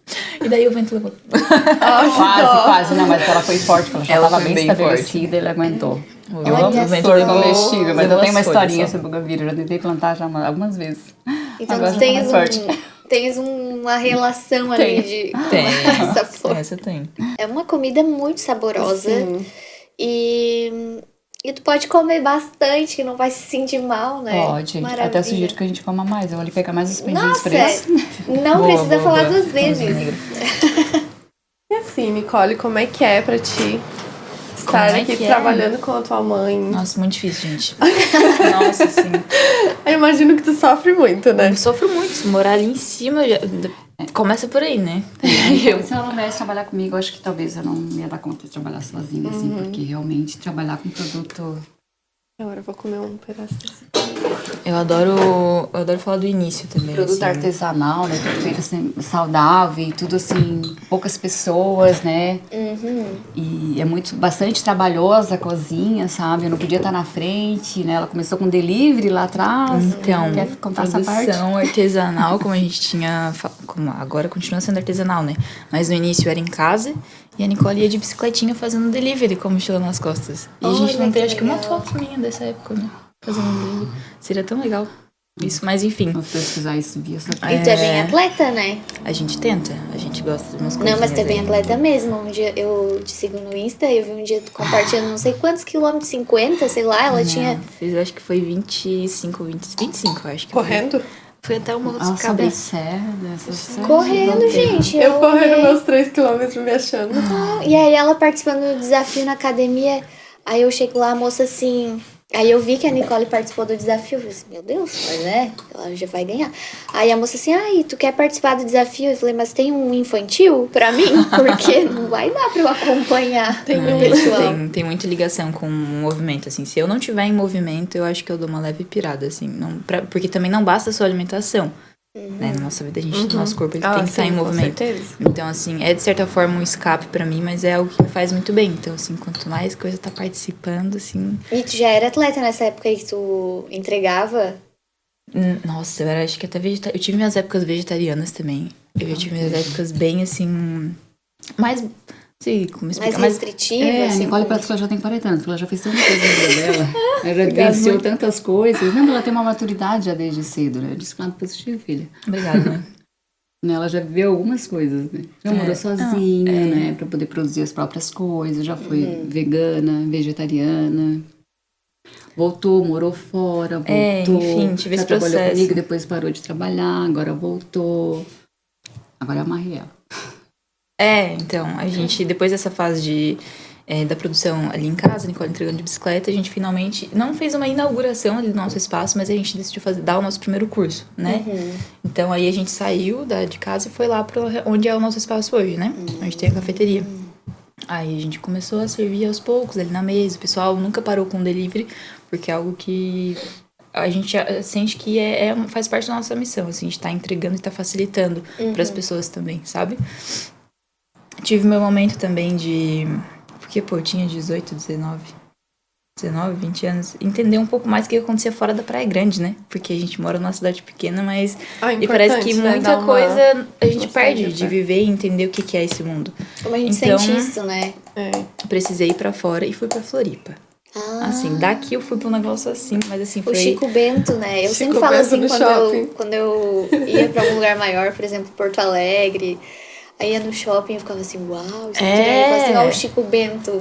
E daí o vento levou. Quase, não, mas ela foi forte, porque ela já Ela estava foi bem bem estabelecida e ele aguentou. Eu Olha amo só. flor comestível, mas eu Levou tenho uma as folhas historinha só. sobre bugavilha, eu já tentei plantar já algumas vezes. Então Agora tu já tens, tá mais tens uma relação ali com essa flor. Essa tem. É uma comida muito saborosa. Sim. E tu pode comer bastante, que não vai se sentir mal, né? Pode, Maravilha. até sugiro que a gente coma mais. Eu vou ali pegar mais os pãezinhos Nossa, frescos. não Boa, precisa boa, falar boa. duas vezes. E assim, Nicole, como é que é pra ti estar Como é aqui que é? trabalhando com a tua mãe? Nossa, muito difícil, gente. Nossa, assim. Eu imagino que tu sofre muito, né? Eu sofro muito. Morar ali em cima começa por aí, né? Se ela não viesse trabalhar comigo, eu acho que talvez eu não ia dar conta de trabalhar sozinha, assim, porque realmente trabalhar com produto... Agora eu vou comer um pedaço desse. Eu adoro falar do início também. Produto assim. artesanal, né? Tudo feito assim, saudável, e tudo assim, poucas pessoas, né? E é bastante trabalhosa a cozinha, sabe? Eu não podia estar na frente, né? Ela começou com delivery lá atrás. Então, Quer contar essa parte? produção artesanal, como a gente tinha... Como agora continua sendo artesanal, né? Mas no início era em casa e a Nicole ia de bicicletinha fazendo delivery com a mochila nas costas. E a gente Olha, não tem, que acho que uma legal. foto minha dessa época, né? Fazendo delivery. Seria tão legal isso, mas enfim. Vou pesquisar isso, vi essa E tu é bem atleta, né? A gente tenta, a gente gosta de umas coisas. Não, mas tu é bem atleta mesmo. Um dia eu te sigo no Insta, eu vi um dia tu compartilhando não sei quantos quilômetros, 50, sei lá, ela tinha... Fiz, acho que foi 25, eu acho que Correndo? Foi até o Morro Ela dos sobe a Cabras. serra, essa serra. Correndo, gente. Eu correndo olhei. meus 3 km me achando. E aí ela participando do desafio na academia, aí eu chego lá, a moça assim... Aí eu vi que a Nicole participou do desafio, eu falei assim, meu Deus, mas né, ela já vai ganhar. Aí a moça assim, ai, tu quer participar do desafio? Eu falei, mas tem um infantil pra mim? Porque não vai dar pra eu acompanhar Tem o um- pessoal. Tem muita ligação com o movimento, assim. Se eu não tiver em movimento, eu acho que eu dou uma leve pirada, assim. Porque também não basta a sua alimentação. Né? Na nossa vida, nosso corpo ele tem que estar em movimento. Com certeza. Então, assim, é de certa forma um escape pra mim, mas é algo que me faz muito bem. Então, assim, quanto mais coisa tá participando, assim... E tu já era atleta nessa época aí que tu entregava? Nossa, acho que até eu tive minhas épocas vegetarianas também. Eu já tive minhas épocas bem, assim... Mais... Não sei como explicar, Mais mas... restritiva? É, a assim, Nicole como- parece que ela já tem 40 anos, porque ela já fez tanta coisa na vida dela. Ela já Obrigada, venceu mãe. tantas coisas. Não, ela tem uma maturidade já desde cedo, né? Disciplinado positivo, filha. Obrigada, né? Né, ela já viveu algumas coisas, né? Já morou sozinha, né? Pra poder produzir as próprias coisas. Já foi vegana, vegetariana. Voltou, morou fora, voltou. enfim, tive já esse trabalhou processo. comigo, depois parou de trabalhar, agora voltou. Agora eu amarrei ela. Então, a gente, depois dessa fase da produção ali em casa, Nicole entregando de bicicleta, a gente finalmente não fez uma inauguração ali do nosso espaço, mas a gente decidiu dar o nosso primeiro curso, né? Então, aí a gente saiu de casa e foi lá pra onde é o nosso espaço hoje, né? A gente tem a cafeteria. Aí a gente começou a servir aos poucos ali na mesa. O pessoal nunca parou com o delivery, porque é algo que a gente sente que faz parte da nossa missão, assim, a gente tá entregando e tá facilitando pras pessoas também, sabe? Tive meu momento também porque, eu tinha 18, 19, 20 anos. Entender um pouco mais o que acontecia fora da Praia Grande, né? Porque a gente mora numa cidade pequena, mas... e parece que importante, né? muita Dar uma coisa a gente perde nostalgia, de tá? viver e entender o que é esse mundo. Como a gente Então- sente isso, né? Precisei ir pra fora e fui pra Floripa. Ah, Assim, daqui eu fui pra um negócio assim, mas assim, o foi... Chico Bento, né? Eu Chico sempre falo Bento assim no shopping. quando eu ia pra algum lugar maior, por exemplo, Porto Alegre. Aí ia no shopping e eu ficava assim, uau, isso aqui é. Eu falava assim, ó, o Chico Bento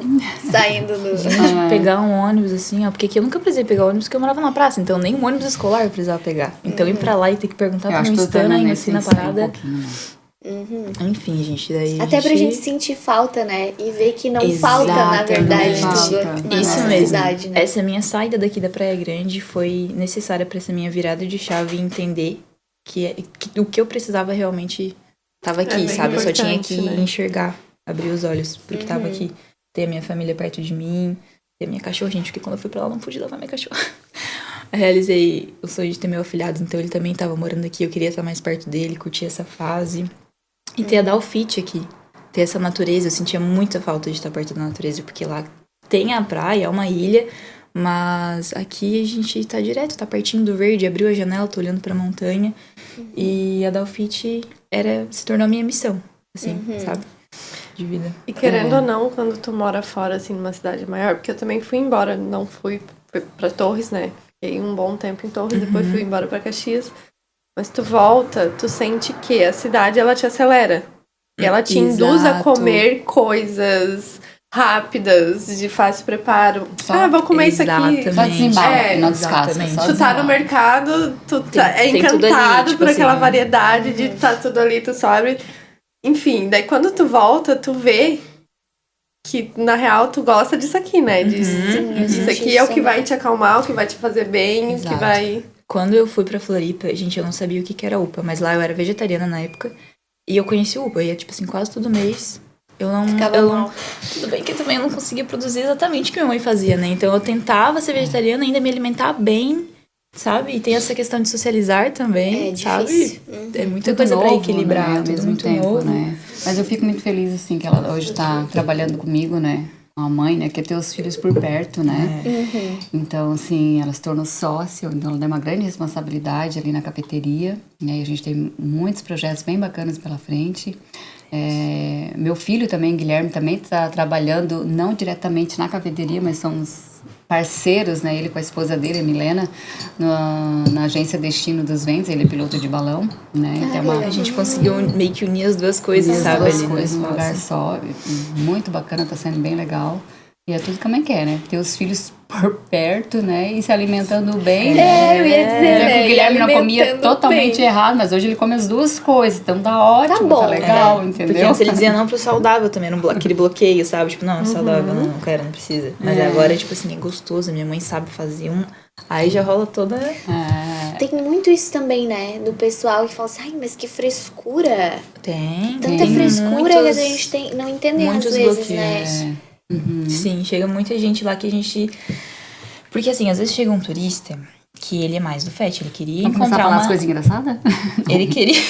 saindo do. Gente, pegar um ônibus, assim, ó. Porque aqui eu nunca precisei pegar ônibus, porque eu morava na praça. Então, nem um ônibus escolar eu precisava pegar. Então, ir pra lá e ter que perguntar Eu pra acho um que estana ainda assim na tem que sair parada. pouquinho, né? Enfim, gente, daí Até pra gente sentir falta, né? E ver que não falta, na Exato, verdade, não tudo falta. na Isso nossa mesmo. cidade, né? Essa minha saída daqui da Praia Grande foi necessária pra essa minha virada de chave e entender que o que eu precisava realmente tava aqui, bem sabe? Eu só tinha que importante, né? enxergar, abrir os olhos porque tava aqui. Ter a minha família perto de mim, ter a minha cachorra, gente, porque quando eu fui pra lá eu não pude levar minha cachorra. Eu realizei o sonho de ter meu afilhado, então ele também tava morando aqui, eu queria estar mais perto dele, curtir essa fase. E ter a Dalfite aqui, ter essa natureza, eu sentia muita falta de estar perto da natureza, porque lá tem a praia, é uma ilha, mas aqui a gente tá direto, tá pertinho do verde, abriu a janela, tô olhando pra montanha, e a Dalfite se tornou a minha missão, assim, sabe? De vida. E querendo ou não, quando tu mora fora, assim, numa cidade maior, porque eu também fui embora, não fui pra Torres, né? Fiquei um bom tempo em Torres, depois fui embora pra Caxias. Mas tu volta, tu sente que a cidade, ela te acelera. E ela te induz a Exato. comer coisas rápidas, de fácil preparo. Vou comer isso aqui. Exatamente. Só desembala, não descasca. exatamente. Só Tu tá no desembala. mercado, tu é tem tudo ali, encantado tipo por aquela assim. variedade de tá tudo ali, tu sobe. Enfim, daí quando tu volta, tu vê que, na real, tu gosta disso aqui, né? Isso aqui é o que vai te acalmar, o que vai te fazer bem, o que Exato. vai... Quando eu fui pra Floripa, gente, eu não sabia o que era UPA, mas lá eu era vegetariana na época. E eu conheci o UPA, eu ia, tipo assim, quase todo mês. Eu não... Ficava eu mal. não tudo bem que também eu não conseguia produzir exatamente o que minha mãe fazia, né? Então eu tentava ser vegetariana, ainda me alimentar bem, sabe? E tem essa questão de socializar também, É sabe? difícil. É muita Tudo coisa pra novo, equilibrar, né, ao tudo mesmo muito tempo, novo. né? Mas eu fico muito feliz, assim, que ela hoje tá trabalhando comigo, né? A mãe, né? Quer ter os filhos por perto, né? Então, assim, ela se tornou sócia, então ela tem uma grande responsabilidade ali na cafeteria, né? E a gente tem muitos projetos bem bacanas pela frente. Meu filho também, Guilherme, também está trabalhando, não diretamente na cafeteria, mas somos parceiros, né? Ele com a esposa dele, a Milena, na agência Destino dos Ventos, ele é piloto de balão, né? A gente conseguiu meio que unir as duas coisas, As sabe? duas ali no coisas num lugar espaço. só, muito bacana, tá sendo bem legal. E é tudo que a mãe quer, né? Ter os filhos por perto, né? E se alimentando bem, né? Eu ia dizer, né? O Guilherme não comia Alimentando totalmente bem. errado, mas hoje ele come as duas coisas. Então tá ótimo, bom, tá legal, Porque entendeu? antes ele dizia não pro saudável também, era aquele bloqueio, sabe? Tipo, não, saudável, não quero, não precisa. Mas agora, tipo assim, é gostoso, minha mãe sabe fazer Aí já rola toda... Tem muito isso também, né? Do pessoal que fala assim, ai, mas que frescura. Tem Tanta frescura que a gente não entende às muitos vezes, bloqueios. né? Sim, chega muita gente lá que a gente... Porque assim, às vezes chega um turista que ele é mais do fat, ele queria Vamos começar a encontrar falar uma... as coisas engraçadas? Ele queria...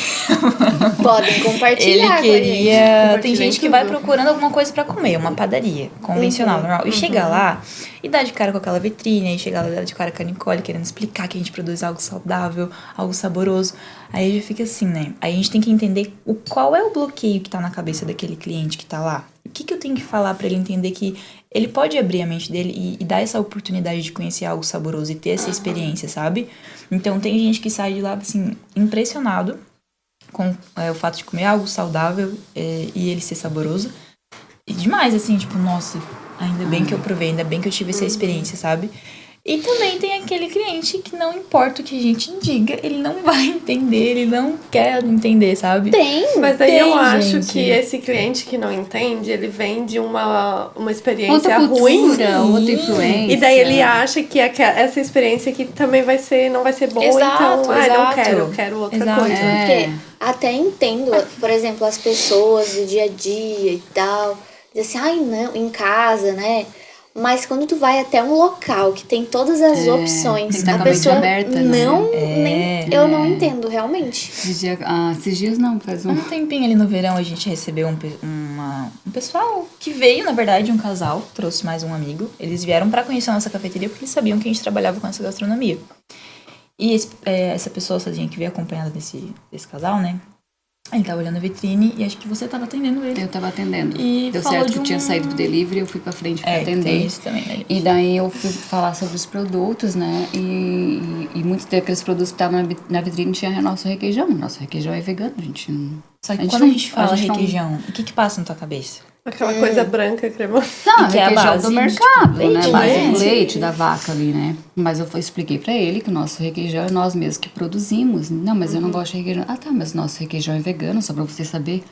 Podem Ele compartilhar com a gente. queria... Tem Compartilhem gente que tudo. vai procurando alguma coisa pra comer, uma padaria convencional, normal. E chega lá e dá de cara com aquela vitrine, aí chega lá e dá de cara com a Nicole, querendo explicar que a gente produz algo saudável, algo saboroso. Aí já fica assim, né? Aí a gente tem que entender qual é o bloqueio que tá na cabeça daquele cliente que tá lá. O que eu tenho que falar pra ele entender que ele pode abrir a mente dele e dar essa oportunidade de conhecer algo saboroso e ter essa experiência, sabe? Então tem gente que sai de lá, assim, impressionado com o fato de comer algo saudável e ele ser saboroso. E demais, assim, tipo, nossa, ainda bem que eu provei, ainda bem que eu tive essa experiência, sabe? E também tem aquele cliente que não importa o que a gente diga, ele não vai entender, ele não quer entender, sabe? Tem. Mas daí eu Tem, acho gente. que esse cliente que não entende, ele vem de uma experiência Outra ruim. cultura, outra influência. E daí ele acha que essa experiência aqui também não vai ser boa, Exato, então, não exato. quero, eu quero outra Exato. coisa. Porque até entendo, por exemplo, as pessoas do dia a dia e tal, dizem assim, ai não, em casa, né? Mas quando tu vai até um local que tem todas as opções, tem que estar a com a mente pessoa aberta, né? eu não entendo, realmente. Esses dias não, faz Um tempinho ali no verão a gente recebeu um pessoal que veio, na verdade, um casal, trouxe mais um amigo. Eles vieram pra conhecer a nossa cafeteria porque eles sabiam que a gente trabalhava com essa gastronomia. E essa pessoa sozinha que veio acompanhada desse casal, né? Ele tava olhando a vitrine e acho que você tava atendendo ele. Eu tava atendendo. E Deu falou certo de que eu tinha saído do delivery, eu fui pra frente pra atender. Tem isso também, né? E daí eu fui falar sobre os produtos, né? E muitos daqueles produtos que estavam na vitrine tinha nosso requeijão. Nosso requeijão é vegano, a gente não... Só que quando a gente fala requeijão, o que passa na tua cabeça? Aquela coisa branca, cremosa. Não, E que é a requeijão base do de, mercado, tipo, né? leite, Base né? do leite da vaca ali, né? Mas eu expliquei pra ele que o nosso requeijão é nós mesmos que produzimos. Não, mas eu não gosto de requeijão. Ah, tá, mas nosso requeijão é vegano, só pra você saber.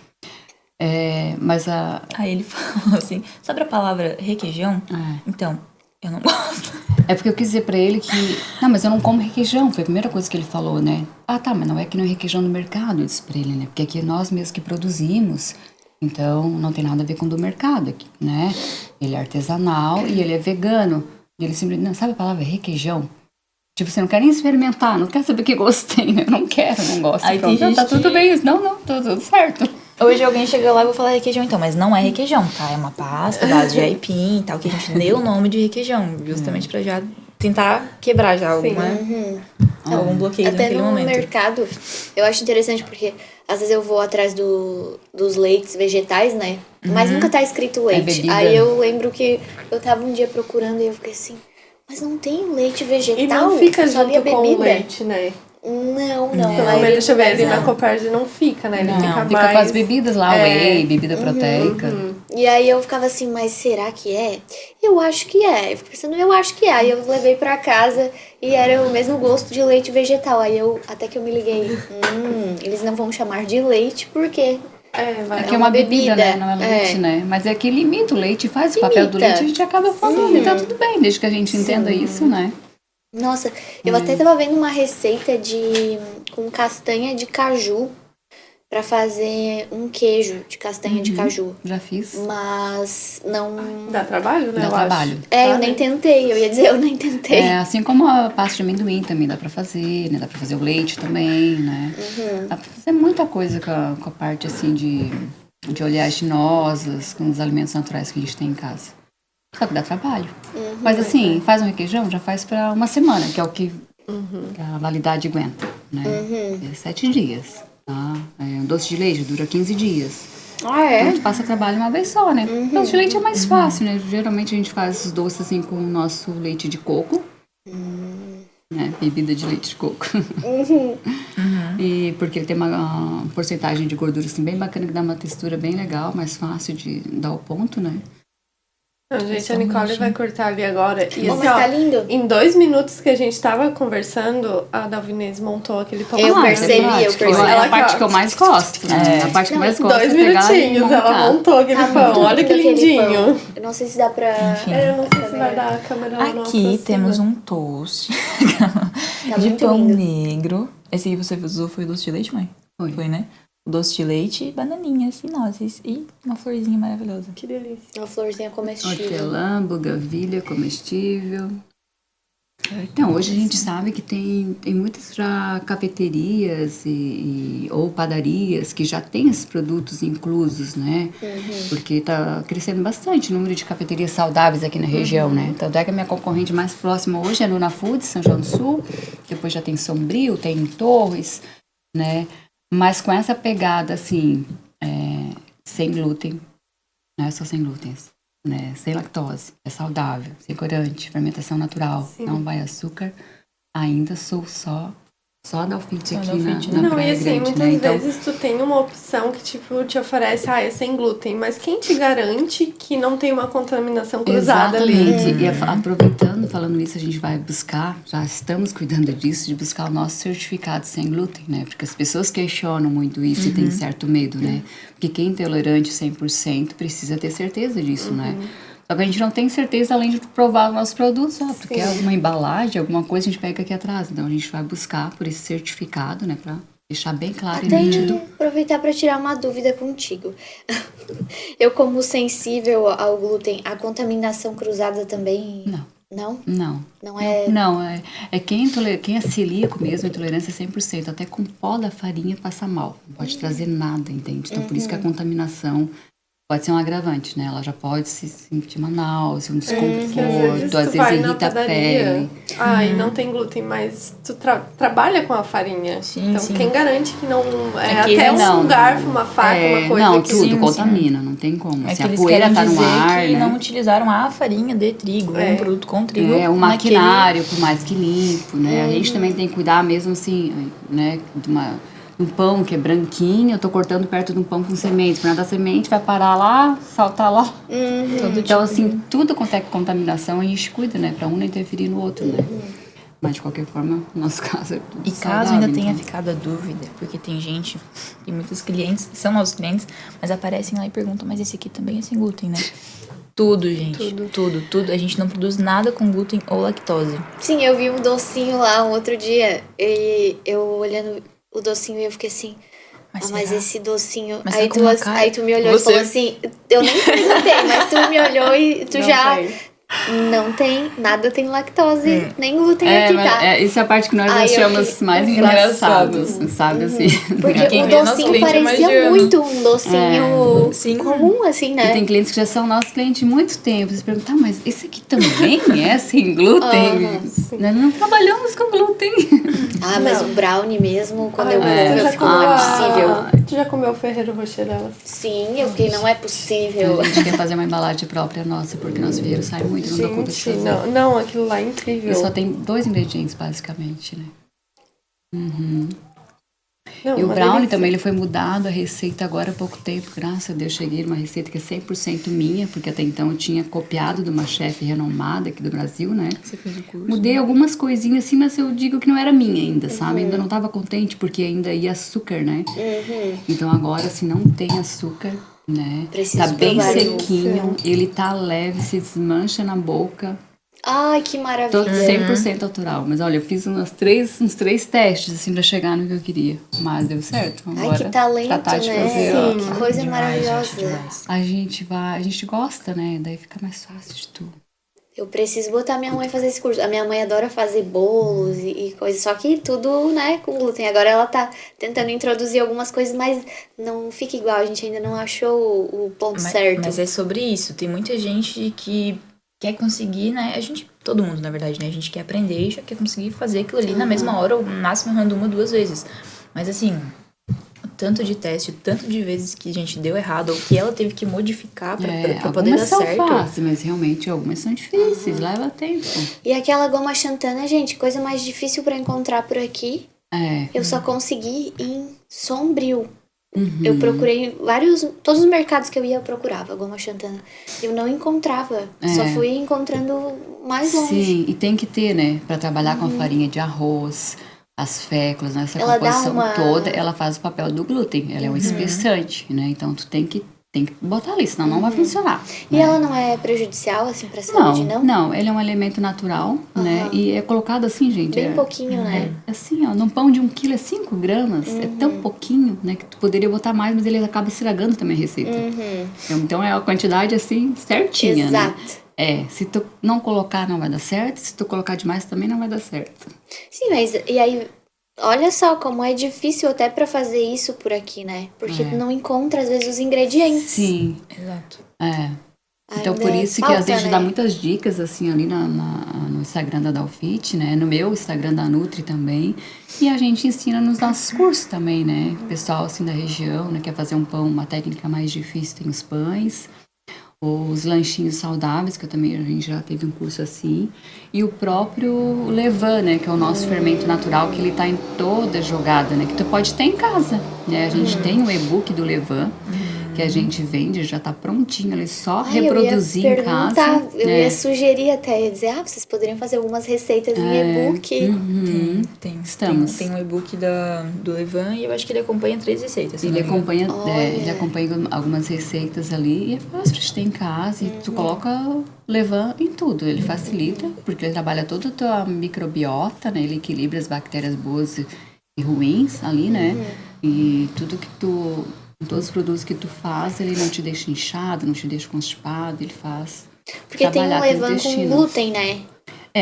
Mas a... Aí ele falou assim, sobre a palavra requeijão? Então, eu não gosto. É porque eu quis dizer pra ele que... Não, mas eu não como requeijão. Foi a primeira coisa que ele falou, né? Ah, tá, mas não é que não é requeijão no mercado. Eu disse pra ele, né? Porque aqui é nós mesmos que produzimos. Então, não tem nada a ver com o do mercado aqui, né? Ele é artesanal e ele é vegano. E ele simplesmente... Não, sabe a palavra requeijão? Tipo, você não quer nem experimentar, não quer saber que gosto tem, né? Eu não quero, não gosto. Aí tem Pronto, gente tá que- tudo bem. Não, tá tudo certo. Hoje alguém chega lá e vai falar requeijão então, mas não é requeijão, tá? É uma pasta base de aipim e tal, que a gente deu o nome de requeijão, justamente pra já tentar quebrar já algum bloqueio Até naquele no momento. mercado, eu acho interessante porque às vezes eu vou atrás dos leites vegetais, né? Mas nunca tá escrito leite. bebida. Aí eu lembro que eu tava um dia procurando e eu fiquei assim, mas não tem leite vegetal? E não fica só ali a junto com o bebida. leite, né? Não. Pelo a menos, maioria deixa eu ver, dos ali na lugares não. Copérdia não fica, né? Ele Não, fica fica mais... com as bebidas lá, whey, bebida proteica. E aí eu ficava assim, mas será que é? Eu acho que é. Eu fiquei pensando, eu acho que é. Aí eu levei pra casa e era o mesmo gosto de leite vegetal. Aí até que eu me liguei, eles não vão chamar de leite porque vai. É que é uma bebida, né? bebida. Não é leite, É. né? Mas é que limita o leite, faz o papel do leite, a gente acaba falando. E tá tudo bem, desde que a gente entenda isso, né? Nossa, eu até tava vendo uma receita com castanha de caju. pra fazer um queijo de castanha de caju. Já fiz. Mas não... Dá trabalho, né? Dá eu trabalho. Acho. É, eu Tá, nem né? tentei. Eu ia dizer, eu nem tentei. É, assim como a pasta de amendoim também dá pra fazer, né? Dá pra fazer o leite também, né? Dá pra fazer muita coisa com a parte, assim, de oleaginosas, com os alimentos naturais que a gente tem em casa. Só que dá trabalho. Mas assim, faz um requeijão, já faz pra uma semana, que é o que a validade aguenta, né? É 7 dias, tá? Um doce de leite dura 15 dias. Ah, Então, a é? gente passa trabalho uma vez só, né? Doce de leite é mais fácil, né? Geralmente a gente faz os doces assim com o nosso leite de coco. Né? Bebida de leite de coco. E porque ele tem uma porcentagem de gordura assim, bem bacana, que dá uma textura bem legal, mais fácil de dar o ponto, né? Não, gente, a Nicole vai cortar ali agora. E Oh, assim, mas ó, tá lindo. em 2 minutos que a gente tava conversando, a Dalvinez montou aquele pão. Eu Ah, percebi, é prático. eu percebi. É Ela a parte que, que eu mais gosto, né? A parte que eu mais Em gosto 2 é pegar e minutinhos ela montar. montou aquele Tá pão. muito Olha que lindo aquele lindinho. pão. Eu não sei se dá pra... É, eu não sei se vai dar a câmera lá não Aqui aproxima. temos um toast de muito pão lindo. negro. Esse aí você usou foi o doce de leite, mãe? Foi. Né? O doce de leite, bananinhas e nozes. E uma florzinha maravilhosa. Que delícia. Uma florzinha comestível. Hortelã, bugavilha, comestível. Então, hoje a gente sabe que tem muitas já cafeterias ou padarias que já têm esses produtos inclusos, né? Porque tá crescendo bastante o número de cafeterias saudáveis aqui na região, né? Tanto é que a minha concorrente mais próxima hoje é Luna Foods, São João do Sul. Depois já tem Sombrio, tem Torres, né? Mas com essa pegada, assim, sem glúten, não é só sem glúten, né? Sem lactose, é saudável, sem corante, fermentação natural, não vai açúcar, ainda sou só a Dalfite aqui na Não, e Praia assim, Grande, muitas né? Então, vezes tu tem uma opção que, tipo, te oferece, é sem glúten, mas quem te garante que não tem uma contaminação cruzada ali? exatamente. E aproveitando, falando isso, a gente vai buscar, já estamos cuidando disso, de buscar o nosso certificado sem glúten, né? Porque as pessoas questionam muito isso e têm certo medo, né? Porque quem é intolerante 100% precisa ter certeza disso, né? Só que a gente não tem certeza além de provar os nossos produtos, porque é alguma embalagem, alguma coisa a gente pega aqui atrás. Então a gente vai buscar por esse certificado, né? Pra deixar bem claro Até e nítido. aproveitar para tirar uma dúvida contigo. Eu, como sensível ao glúten, a contaminação cruzada também... Não. Não? Não. Não é... Não, quem é celíaco mesmo, a intolerância é 100%. Até com pó da farinha passa mal. Não pode trazer nada, entende? Então, por isso que a contaminação pode ser um agravante, né? Ela já pode se sentir uma náusea, um Que às vezes desconforto, tu às vezes vai na irrita a padaria, pele. e não tem glúten, mas tu trabalha com a farinha. Sim, então sim. quem garante que não... É que até não. um garfo, uma faca, uma coisa não, que... tudo sim, contamina, não tem como. É Se que a eles poeira querem tá no dizer ar, que né? não utilizaram a farinha de trigo, um produto com trigo. É, o naquele- maquinário, por mais que limpo, né? A gente também tem que cuidar mesmo assim, né? De um pão que é branquinho, eu tô cortando perto de um pão com sementes. Para dar semente, vai parar lá, saltar lá. Então, assim, tudo quanto é contaminação, a gente cuida, né? Pra um não interferir no outro, né? Mas, de qualquer forma, no nosso caso é tudo E caso saudável, ainda tenha então. ficado a dúvida, porque tem gente, e muitos clientes, são nossos clientes, mas aparecem lá e perguntam, mas esse aqui também é sem glúten, né? Tudo, gente. Tudo. A gente não produz nada com glúten ou lactose. Sim, eu vi um docinho lá um outro dia e eu olhando o docinho e eu fiquei assim... Mas mas será? esse docinho... Mas aí, tá com uma cara- aí tu me olhou Você- e falou assim... Eu nem perguntei, mas tu me olhou e tu Não já... tem. Não tem, nada tem lactose, nem glúten aqui, tá? Isso é a parte que nós Ai, eu achamos fiquei- mais Engraçado. engraçados, sabe? Assim, Porque Quem o vê nosso docinho cliente parecia imagina. muito um docinho Sim. comum, assim, E né? tem clientes que já são nossos clientes há muito tempo. Eles perguntam, tá, mas esse aqui também é sem glúten? Nós não trabalhamos com glúten. Ah, mas Não. o brownie mesmo, quando Ai, eu mas comi, tu eu já fico, não é possível. Tu já comeu Ferreiro Rocher delas? Sim, eu fiquei, não é possível. A gente quer fazer uma embalagem própria nossa, porque nosso dinheiro sai muito, não dá conta de Gente, fazer. não, aquilo lá é incrível. E só tem 2 ingredientes, basicamente, né? Não, E o uma brownie delícia. também, ele foi mudado, a receita agora há pouco tempo, graças a Deus, cheguei numa receita que é 100% minha, porque até então eu tinha copiado de uma chefe renomada aqui do Brasil, né? Você fez o curso. Mudei algumas coisinhas assim, mas eu digo que não era minha ainda, sabe? Ainda não tava contente, porque ainda ia açúcar, né? Então agora, se não tem açúcar, né? Preciso tá bem provar sequinho, ele tá leve, se desmancha na boca. Ai, que Tô maravilha. 100% autoral. Mas olha, eu fiz uns três testes, assim, pra chegar no que eu queria. Mas deu certo. Ai, Agora, que talento, tratar de né? fazer, Sim. Que coisa Demais, maravilhosa. gente, demais. a gente gosta, né? Daí fica mais fácil de tudo. Eu preciso botar minha mãe a fazer esse curso. A minha mãe adora fazer bolos e coisas, só que tudo, né, com glúten. Agora ela tá tentando introduzir algumas coisas, mas não fica igual. A gente ainda não achou o ponto certo. Mas é sobre isso. Tem muita gente que quer conseguir, né? Todo mundo, na verdade, né? A gente quer aprender e já quer conseguir fazer aquilo ali na mesma hora, ou no máximo errando 1 ou 2 vezes. Mas assim, o tanto de teste, o tanto de vezes que a gente deu errado, ou que ela teve que modificar pra poder dar algumas são certo. fáceis, mas realmente algumas são difíceis, leva tempo. E aquela goma xantana, gente, coisa mais difícil pra encontrar por aqui. É. Eu só consegui em Sombrio. Eu procurei todos os mercados que eu ia, eu procurava goma xantana. Eu não encontrava, só fui encontrando mais longe. Sim, e tem que ter, né? Pra trabalhar com a farinha de arroz, as féculas, né? Essa Ela dá composição uma- toda, ela faz o papel do glúten. Ela é um espessante, né? Então tu tem que botar ali, senão não vai funcionar. E né? ela não é prejudicial, assim, pra saúde, não? Não, ele é um elemento natural, né? E é colocado assim, gente. Bem pouquinho, né? Assim, ó, num pão de 1 quilo é 5 gramas. É tão pouquinho, né? Que tu poderia botar mais, mas ele acaba estragando também a receita. Então é a quantidade, assim, certinha, né? Exato. Se tu não colocar, não vai dar certo. Se tu colocar demais, também não vai dar certo. Sim, mas e aí, olha só como é difícil até pra fazer isso por aqui, né? Porque tu não encontra, às vezes, os ingredientes. Sim, Exato. Então, Ainda por isso que falta, às vezes né? dá muitas dicas, assim, ali no Instagram da Dalfit, né? No meu Instagram da Nutri também. E a gente ensina nos nossos cursos também, né? O pessoal, assim, da região, né? Quer fazer um pão, uma técnica mais difícil, tem os pães. Os lanchinhos saudáveis, que a gente já teve um curso assim. E o próprio levain, né? Que é o nosso fermento natural, que ele tá em toda jogada, né? Que tu pode ter em casa, né? A gente tem o e-book do levain, que a gente vende, já tá prontinho, ele só Ai, reproduzir eu ia em casa. perguntar, eu ia sugerir até, ia dizer, vocês poderiam fazer algumas receitas em e-book. Estamos. Tem um e-book do Levan e eu acho que ele acompanha 3 receitas. se Ele não me engano. acompanha algumas receitas ali e é fácil de ter em casa. E tu coloca levain em tudo. Ele facilita, porque ele trabalha toda a tua microbiota, né? Ele equilibra as bactérias boas e ruins ali, né? E tudo que todos os produtos que tu faz, ele não te deixa inchado, não te deixa constipado, ele faz Porque tem um trabalhar teu levain com intestino. glúten, né?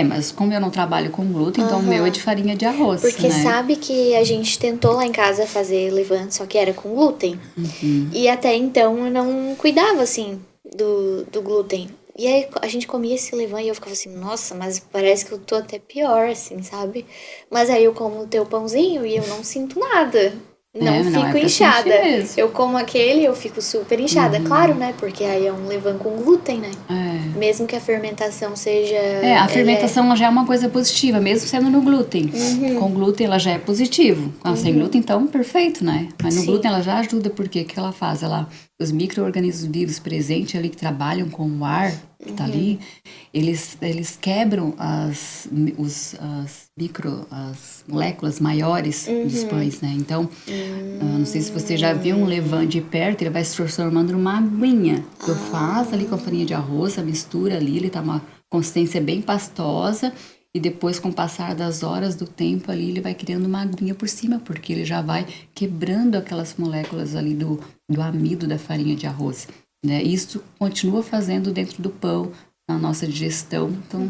Mas como eu não trabalho com glúten, então o meu é de farinha de arroz, Porque né? sabe que a gente tentou lá em casa fazer levain, só que era com glúten. E até então eu não cuidava, assim, do glúten. E aí a gente comia esse levain e eu ficava assim, nossa, mas parece que eu tô até pior, assim, sabe? Mas aí eu como o teu pãozinho e eu não sinto nada. Não não é fico pra inchada. sentir mesmo. Eu como aquele e eu fico super inchada. Claro, né? Porque aí é um levain com glúten, né? Mesmo que a fermentação seja... A fermentação ela já é uma coisa positiva, mesmo sendo no glúten. Com glúten ela já é positivo. Sem glúten, então, perfeito, né? Mas no glúten ela já ajuda, porque o que ela faz? Os micro-organismos vivos presentes ali que trabalham com o ar que tá ali, eles quebram as moléculas maiores dos pães, né? Então, não sei se você já viu um levain de perto, ele vai se transformando numa aguinha. Tu faz ali com a farinha de arroz, a mistura ali, ele tá uma consistência bem pastosa. E depois, com o passar das horas do tempo ali, ele vai criando uma aguinha por cima, porque ele já vai quebrando aquelas moléculas ali do amido da farinha de arroz, né? Isso continua fazendo dentro do pão, na nossa digestão. Então,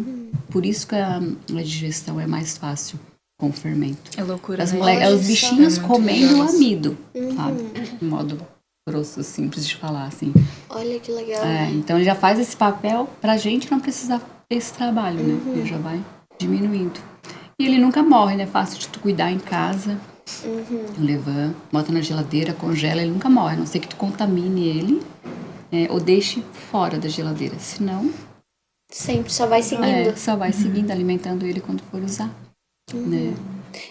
por isso que a digestão é mais fácil com o fermento. É loucura, As né? os bichinhos É muito comendo legal o isso. amido, sabe? De modo grosso, simples de falar, assim. Olha que legal. Então, ele já faz esse papel pra gente não precisar desse trabalho, né? Ele já vai diminuindo. E ele nunca morre, né? Fácil de tu cuidar em casa. O levain, bota na geladeira, congela, ele nunca morre. A não ser que tu contamine ele, ou deixe fora da geladeira. Senão, Sempre só vai seguindo. só vai seguindo, alimentando ele quando for usar. Né?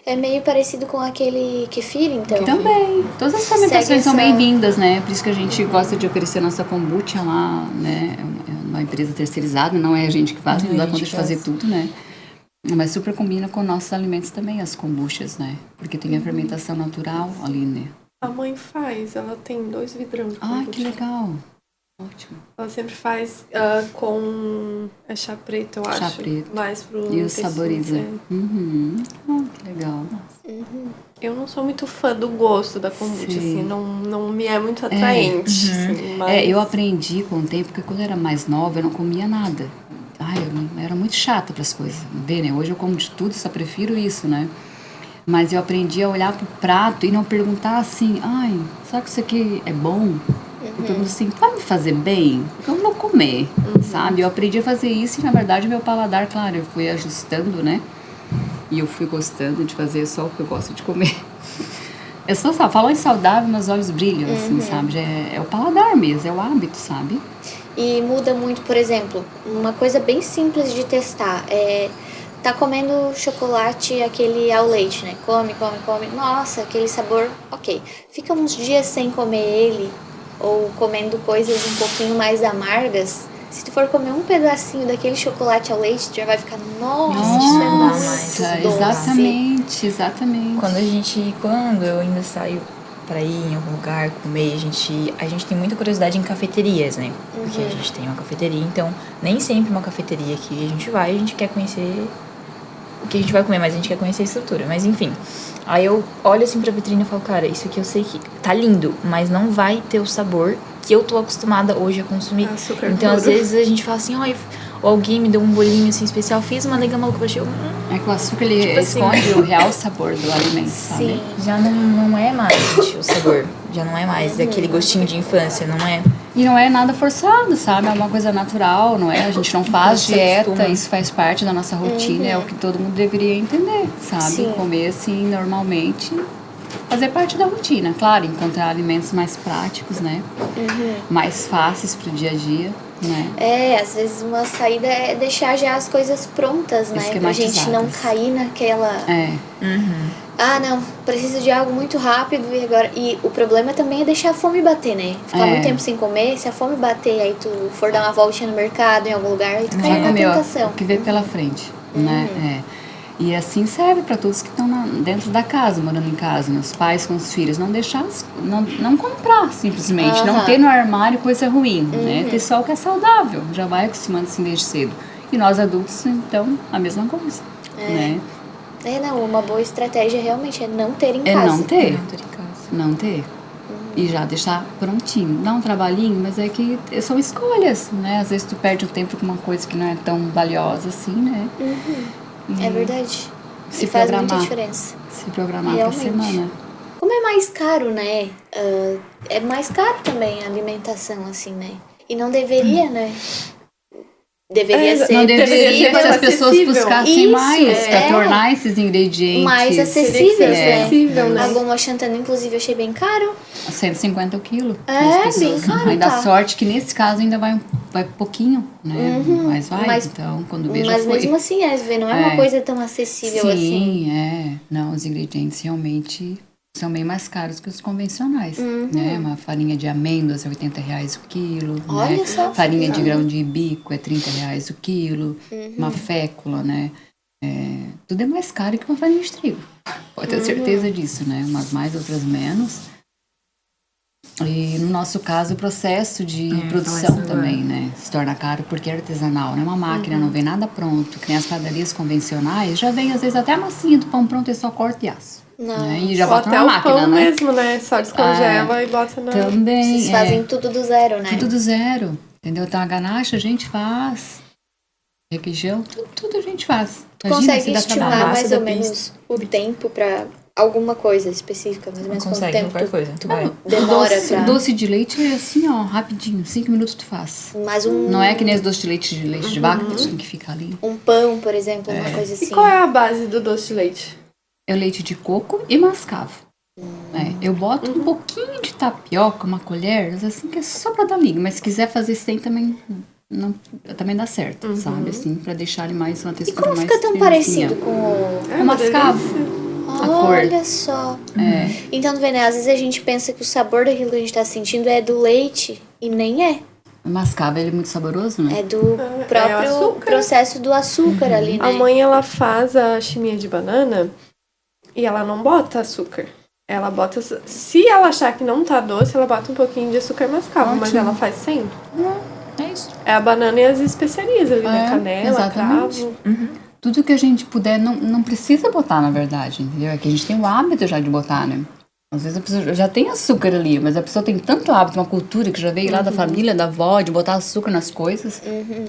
É meio parecido com aquele kefir, então. Também. Todas as fermentações Segue são essa- bem-vindas, né? Por isso que a gente gosta de oferecer nossa kombucha lá, né? É uma empresa terceirizada, não é a gente que faz, não dá conta de fazer tudo, né? Mas super combina com nossos alimentos também, as kombuchas, né? Porque tem a fermentação natural ali, né? A mãe faz, ela tem 2 vidrão de Ah, kombucha. que legal. Ótimo. Ela sempre faz com chá preto, eu Chá acho. preto. Mais pro E o intestino, saboriza. é. Que legal. Eu não sou muito fã do gosto da kombucha, Sim. assim, não me é muito atraente. Assim, mas... Eu aprendi com o tempo, porque quando eu era mais nova, eu não comia nada. Eu era muito chata para as coisas. Bem, né? Hoje eu como de tudo, só prefiro isso, né? Mas eu aprendi a olhar pro prato e não perguntar assim, será que isso aqui é bom? Eu pergunto assim, vai me fazer bem? Então eu vou comer, sabe? Eu aprendi a fazer isso e, na verdade, meu paladar, claro, eu fui ajustando, né? E eu fui gostando de fazer só o que eu gosto de comer. Eu só falo em saudável, meus olhos brilham, assim, sabe? Já é o paladar mesmo, é o hábito, sabe? E muda muito, por exemplo, uma coisa bem simples de testar é... Tá comendo chocolate, aquele ao leite, né? Come. Nossa, aquele sabor, ok. Fica uns dias sem comer ele, ou comendo coisas um pouquinho mais amargas. Se tu for comer um pedacinho daquele chocolate ao leite, tu já vai ficar, nossa, isso é muito doce. Exatamente. Quando eu ainda saio pra ir em algum lugar comer, a gente tem muita curiosidade em cafeterias, né? Porque a gente tem uma cafeteria, então nem sempre uma cafeteria que a gente vai, a gente quer conhecer o que a gente vai comer, mas a gente quer conhecer a estrutura. Mas enfim, aí eu olho assim pra vitrine e falo, cara, isso aqui eu sei que tá lindo, mas não vai ter o sabor que eu tô acostumada hoje a consumir. Açúcar Então, puro. às vezes a gente fala assim, ou alguém me deu um bolinho assim especial, fiz uma nega maluca, eu achei, É que o açúcar, ele Tipo assim. esconde o real sabor do alimento, sabe? Sim. já não é mais o sabor, já não é mais aquele gostinho de infância, não é? E não é nada forçado, sabe? É uma coisa natural, não é? A gente não faz Você dieta, acostuma. isso faz parte da nossa rotina, é o que todo mundo deveria entender, sabe? Sim. Comer assim, normalmente, fazer parte da rotina. Claro, encontrar alimentos mais práticos, né? Mais fáceis pro dia a dia, né? Às vezes uma saída é deixar já as coisas prontas, né? Pra gente não Esquematizadas. cair naquela... não, preciso de algo muito rápido e agora... E o problema também é deixar a fome bater, né? Ficar muito tempo sem comer, se a fome bater, aí tu for dar uma voltinha no mercado, em algum lugar, aí tu cai Já na comeu tentação. o que vê pela frente, né? E assim serve para todos que estão dentro da casa, morando em casa, né? Os pais com os filhos. Não deixar, não comprar simplesmente, não ter no armário coisa ruim, né? Ter só o que é saudável, já vai acostumando assim desde cedo. E nós adultos, então, a mesma coisa, né? Não, uma boa estratégia realmente é não ter em É casa. não ter, Não ter em casa. não ter. E já deixar prontinho. Dá um trabalhinho, mas é que são escolhas, né? Às vezes tu perde o tempo com uma coisa que não é tão valiosa assim, né? É verdade. Se E faz muita programar. diferença. Se programar Realmente. pra semana. Como é mais caro, né? É mais caro também a alimentação, assim, né? E não deveria, né? Deveria ser Não deveria ser possível, se as pessoas acessível. buscassem Isso, mais para é. tornar esses ingredientes mais Seria acessíveis, né? acessível, né? A goma xantana, inclusive, eu achei bem caro. 150 o quilo. Bem caro, Ainda tá. sorte que nesse caso ainda vai pouquinho, né? Mas vai, Mas- então quando vê já Mas foi. mesmo assim, não é uma coisa tão acessível assim. Sim, Não, os ingredientes realmente são bem mais caros que os convencionais, né? Uma farinha de amêndoas é R$80 o quilo, Olha né? só. Farinha de grão de bico é R$30 o quilo, uma fécula, né? Tudo é mais caro que uma farinha de trigo. Pode ter certeza disso, né? Umas mais, outras menos. E no nosso caso, o processo de produção também, né? Se torna caro porque é artesanal, não é uma máquina, não vem nada pronto. Que nem as padarias convencionais, já vem às vezes até a massinha do pão pronto e só corta e assa. Né? E já Ou bota até na o máquina, pão né? mesmo, né? Só descongela e bota na... Também. Vocês fazem tudo do zero, né? Tudo do zero, entendeu? Então a ganache a gente faz, requeijão, tudo a gente faz. Imagina, Consegue se dá estimular trabalho. mais da ou menos o tempo pra alguma coisa específica, mais ou menos quanto Consegue tempo qualquer coisa. Tu vai. demora pra... Doce de leite é assim, ó, rapidinho, 5 minutos tu faz. Mais um, Não é que nem os doce de leite de vaca, que tem que ficar ali. um pão, por exemplo, uma coisa assim. E qual é a base do doce de leite? É leite de coco e mascavo. Eu boto um pouquinho de tapioca, uma colher, assim, que é só pra dar liga. Mas se quiser fazer sem também, também dá certo, sabe? Assim, pra deixar ele mais uma E textura como mais fica tão cremosinha. parecido com o... O mascavo. A cor. Olha só. Então, tu vê, né? Às vezes a gente pensa que o sabor daquilo que a gente tá sentindo é do leite e nem é. O mascavo, ele é muito saboroso, né? É do próprio açúcar. processo do açúcar ali, né? A mãe, ela faz a chiminha de banana e ela não bota açúcar. ela bota... Se ela achar que não tá doce, ela bota um pouquinho de açúcar mascavo, mas ela faz sem. É isso. É a banana e as especiarias ali, né? Canela, exatamente. cravo. Tudo que a gente puder, não precisa botar, na verdade, entendeu? É que a gente tem o hábito já de botar, né? Às vezes a pessoa já tem açúcar ali, mas a pessoa tem tanto hábito, uma cultura que já veio lá da família, da avó, de botar açúcar nas coisas.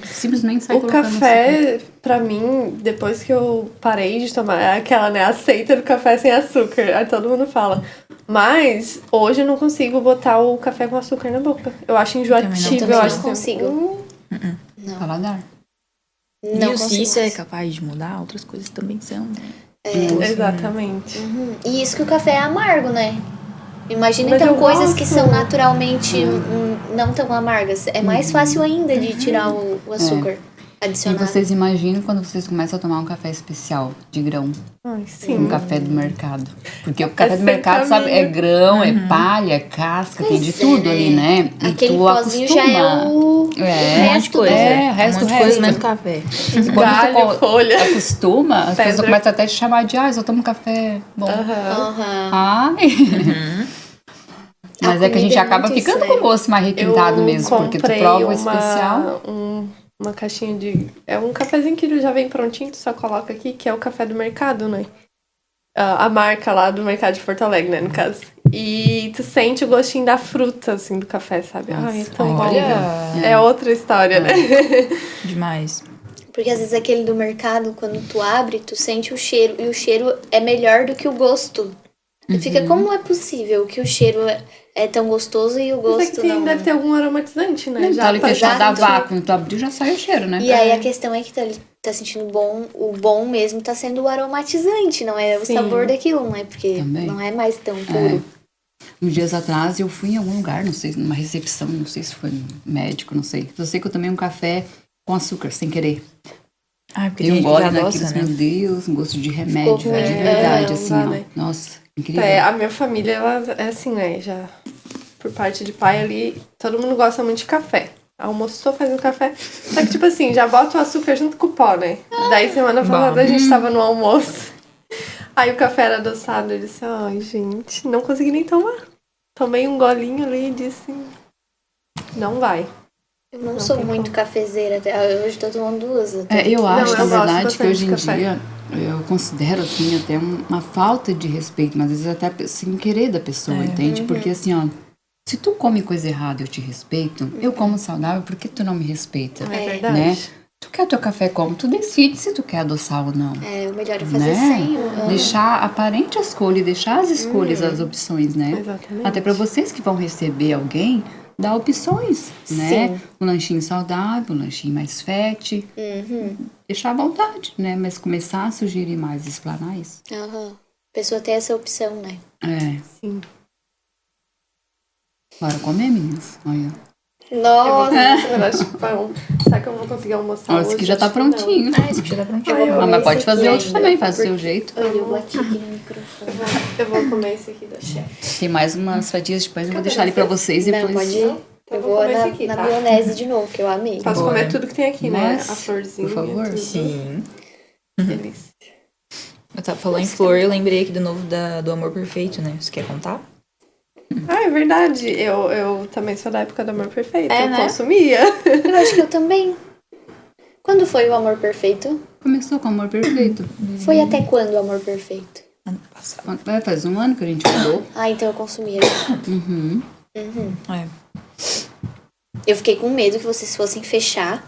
Simplesmente sai O colocando café, pra mim, depois que eu parei de tomar, é aquela, né, aceita do café sem açúcar. Aí todo mundo fala. Mas hoje eu não consigo botar o café com açúcar na boca. Eu acho enjoativo. Também Eu não acho consigo. Não. Paladar. Não E se consigo. isso é capaz de mudar, outras coisas também são. Exatamente. E isso que o café é amargo, né? Imagina Mas então eu coisas que gosto. são naturalmente não tão amargas. É mais fácil ainda de tirar o açúcar E adicionado. vocês imaginam quando vocês começam a tomar um café especial, de grão. Ai, sim. Um café do mercado. Porque o café do sem mercado, sabe, é caminho. grão, é palha, é casca, tem de Pois é, tudo ali, né? E Aquele tu pozinho já é o É, Um monte de resto coisa. É, o resto um monte do de coisa resto. menos café. Quando Galho, folha. acostuma, as Pedra. pessoas começam até a te chamar de, eu só tomo café bom. Aham. Ai. Mas A é que a gente comida é acaba muito isso, ficando né? com o gosto mais requintado mesmo, porque tu comprei prova o especial. uma caixinha de... É um cafezinho que já vem prontinho, tu só coloca aqui, que é o café do mercado, né? A marca lá do mercado de Porto Alegre, né, no caso. E tu sente o gostinho da fruta, assim, do café, sabe? Ai, é tão bom. Olha, É outra história, né? demais. Porque às vezes aquele do mercado, quando tu abre, tu sente o cheiro. E o cheiro é melhor do que o gosto. Tu fica, como é possível que o cheiro é tão gostoso e o Mas é gosto que não... deve ter algum aromatizante, né? Tá ali fechado a exato. vácuo, tu abriu já sai o cheiro, né? E aí a questão é que tá sentindo bom, o bom mesmo tá sendo o aromatizante, não é o Sim. sabor daquilo, não é? Porque Também. não é mais tão puro. Uns dias atrás eu fui em algum lugar, não sei, numa recepção, não sei se foi no médico, não sei. Eu sei que eu tomei um café com açúcar, sem querer. Ai, porque Dei um tem gente gole que já naquilo, gosta, né? meu Deus, um gosto de remédio, Ficou de ruim. verdade, não assim, dá, ó. né? Nossa, incrível. A minha família, ela é assim, né? Já por parte de pai ali, todo mundo gosta muito de café. Almoçou, faz um café. Só que, tipo assim, já bota o açúcar junto com o pó, né? Daí, semana passada, a gente tava no almoço. Aí o café era adoçado. Eu disse, ai, gente, não consegui nem tomar. Tomei um golinho ali e disse, não vai. Eu não sou tem muito cafezeira, até hoje tô tomando duas. Eu acho, eu na gosto verdade, que bastante hoje de em café. dia, eu considero, assim, até uma falta de respeito, mas às vezes até sem querer da pessoa, entende? Porque, assim, ó, se tu come coisa errada, eu te respeito, eu como saudável, por que tu não me respeita? É É. verdade. Né? Tu quer teu café como? Tu decide se tu quer adoçar ou não. É, o melhor é fazer Né? sem. Deixar aparente a escolha, deixar as escolhas, as opções, né? Exatamente. Até pra vocês que vão receber alguém, dá opções, né? Sim. Um lanchinho saudável, um lanchinho mais fat. Deixar à vontade, né? Mas começar a sugerir mais, explanar isso. Aham. A pessoa tem essa opção, né? É. Sim. Bora comer, meninas? Olha. Nossa! Eu vou comer esse pão. Será que eu vou conseguir almoçar Olha, hoje? esse aqui já tá Acho que não. prontinho. Ah, esse aqui já tá prontinho. Eu vou Ah, comer mas pode esse fazer aqui outro ainda, também, faz do porque- seu jeito. Olha, eu bati aqui no microfone. Eu vou comer esse aqui da chefe. Tem mais umas fatias de pães, eu vou deixar ali pra vocês e Não, depois. pode ir. Eu vou comer na, esse aqui, na tá? maionese de novo, que eu amei. Posso Bora. comer tudo que tem aqui, né? Mas, A florzinha. por favor. tudo. Sim. Delícia. Falou em flor, eu lembrei aqui do novo do Amor Perfeito, né? Você quer contar? Ah, é verdade. Eu também sou da época do Amor Perfeito. É, eu né? consumia. Eu acho que eu também. Quando foi o Amor Perfeito? Começou com Amor Perfeito. Foi até quando o Amor Perfeito? Ano passado. Vai, faz um ano que a gente mudou. Ah, então eu consumia. Uhum. É. Eu fiquei com medo que vocês fossem fechar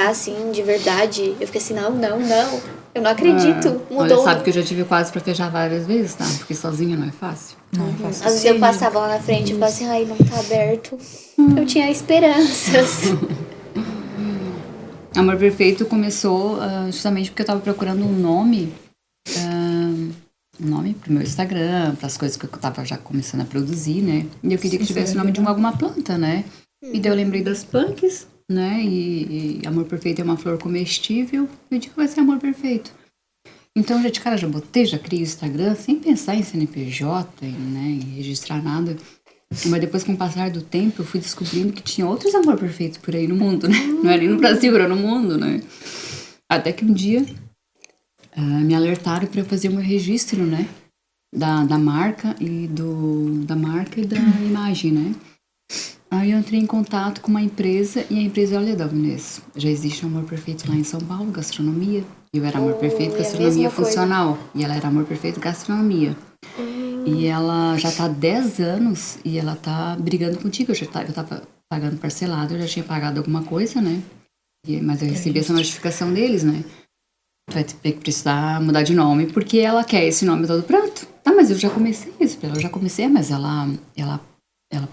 assim, de verdade. Eu fiquei assim, não. Eu não acredito. Olha, Mudou. sabe que eu já tive quase pra fechar várias vezes, tá? Porque sozinha não é fácil. Não, faço Às vezes eu passava lá na frente e falava assim, ai, não tá aberto. Eu tinha esperanças. Amor Perfeito começou justamente porque eu tava procurando um nome pro meu Instagram, pras coisas que eu tava já começando a produzir, né? E eu queria que tivesse o nome de alguma planta, né? E daí eu lembrei das punks, né? E Amor Perfeito é uma flor comestível. Eu digo que vai ser Amor Perfeito. Então, já de cara, já criei o Instagram sem pensar em CNPJ, né? Em registrar nada. Mas depois, com o passar do tempo, eu fui descobrindo que tinha outros Amor Perfeito por aí no mundo, né? Não era nem no Brasil, era no mundo, né? Até que um dia me alertaram para eu fazer o meu registro, né? da marca e da imagem, né? Aí eu entrei em contato com uma empresa e a empresa, olha, Dalvinês, já existe Amor Perfeito lá em São Paulo, gastronomia. Eu era Amor Perfeito, gastronomia funcional. E ela era Amor Perfeito, gastronomia. E ela já tá há 10 anos e ela tá brigando contigo. Eu tava pagando parcelado, eu já tinha pagado alguma coisa, né? Mas eu recebi essa notificação deles, né? Tu vai ter que precisar mudar de nome, porque ela quer esse nome todo pronto. Tá, mas eu já comecei isso, mas ela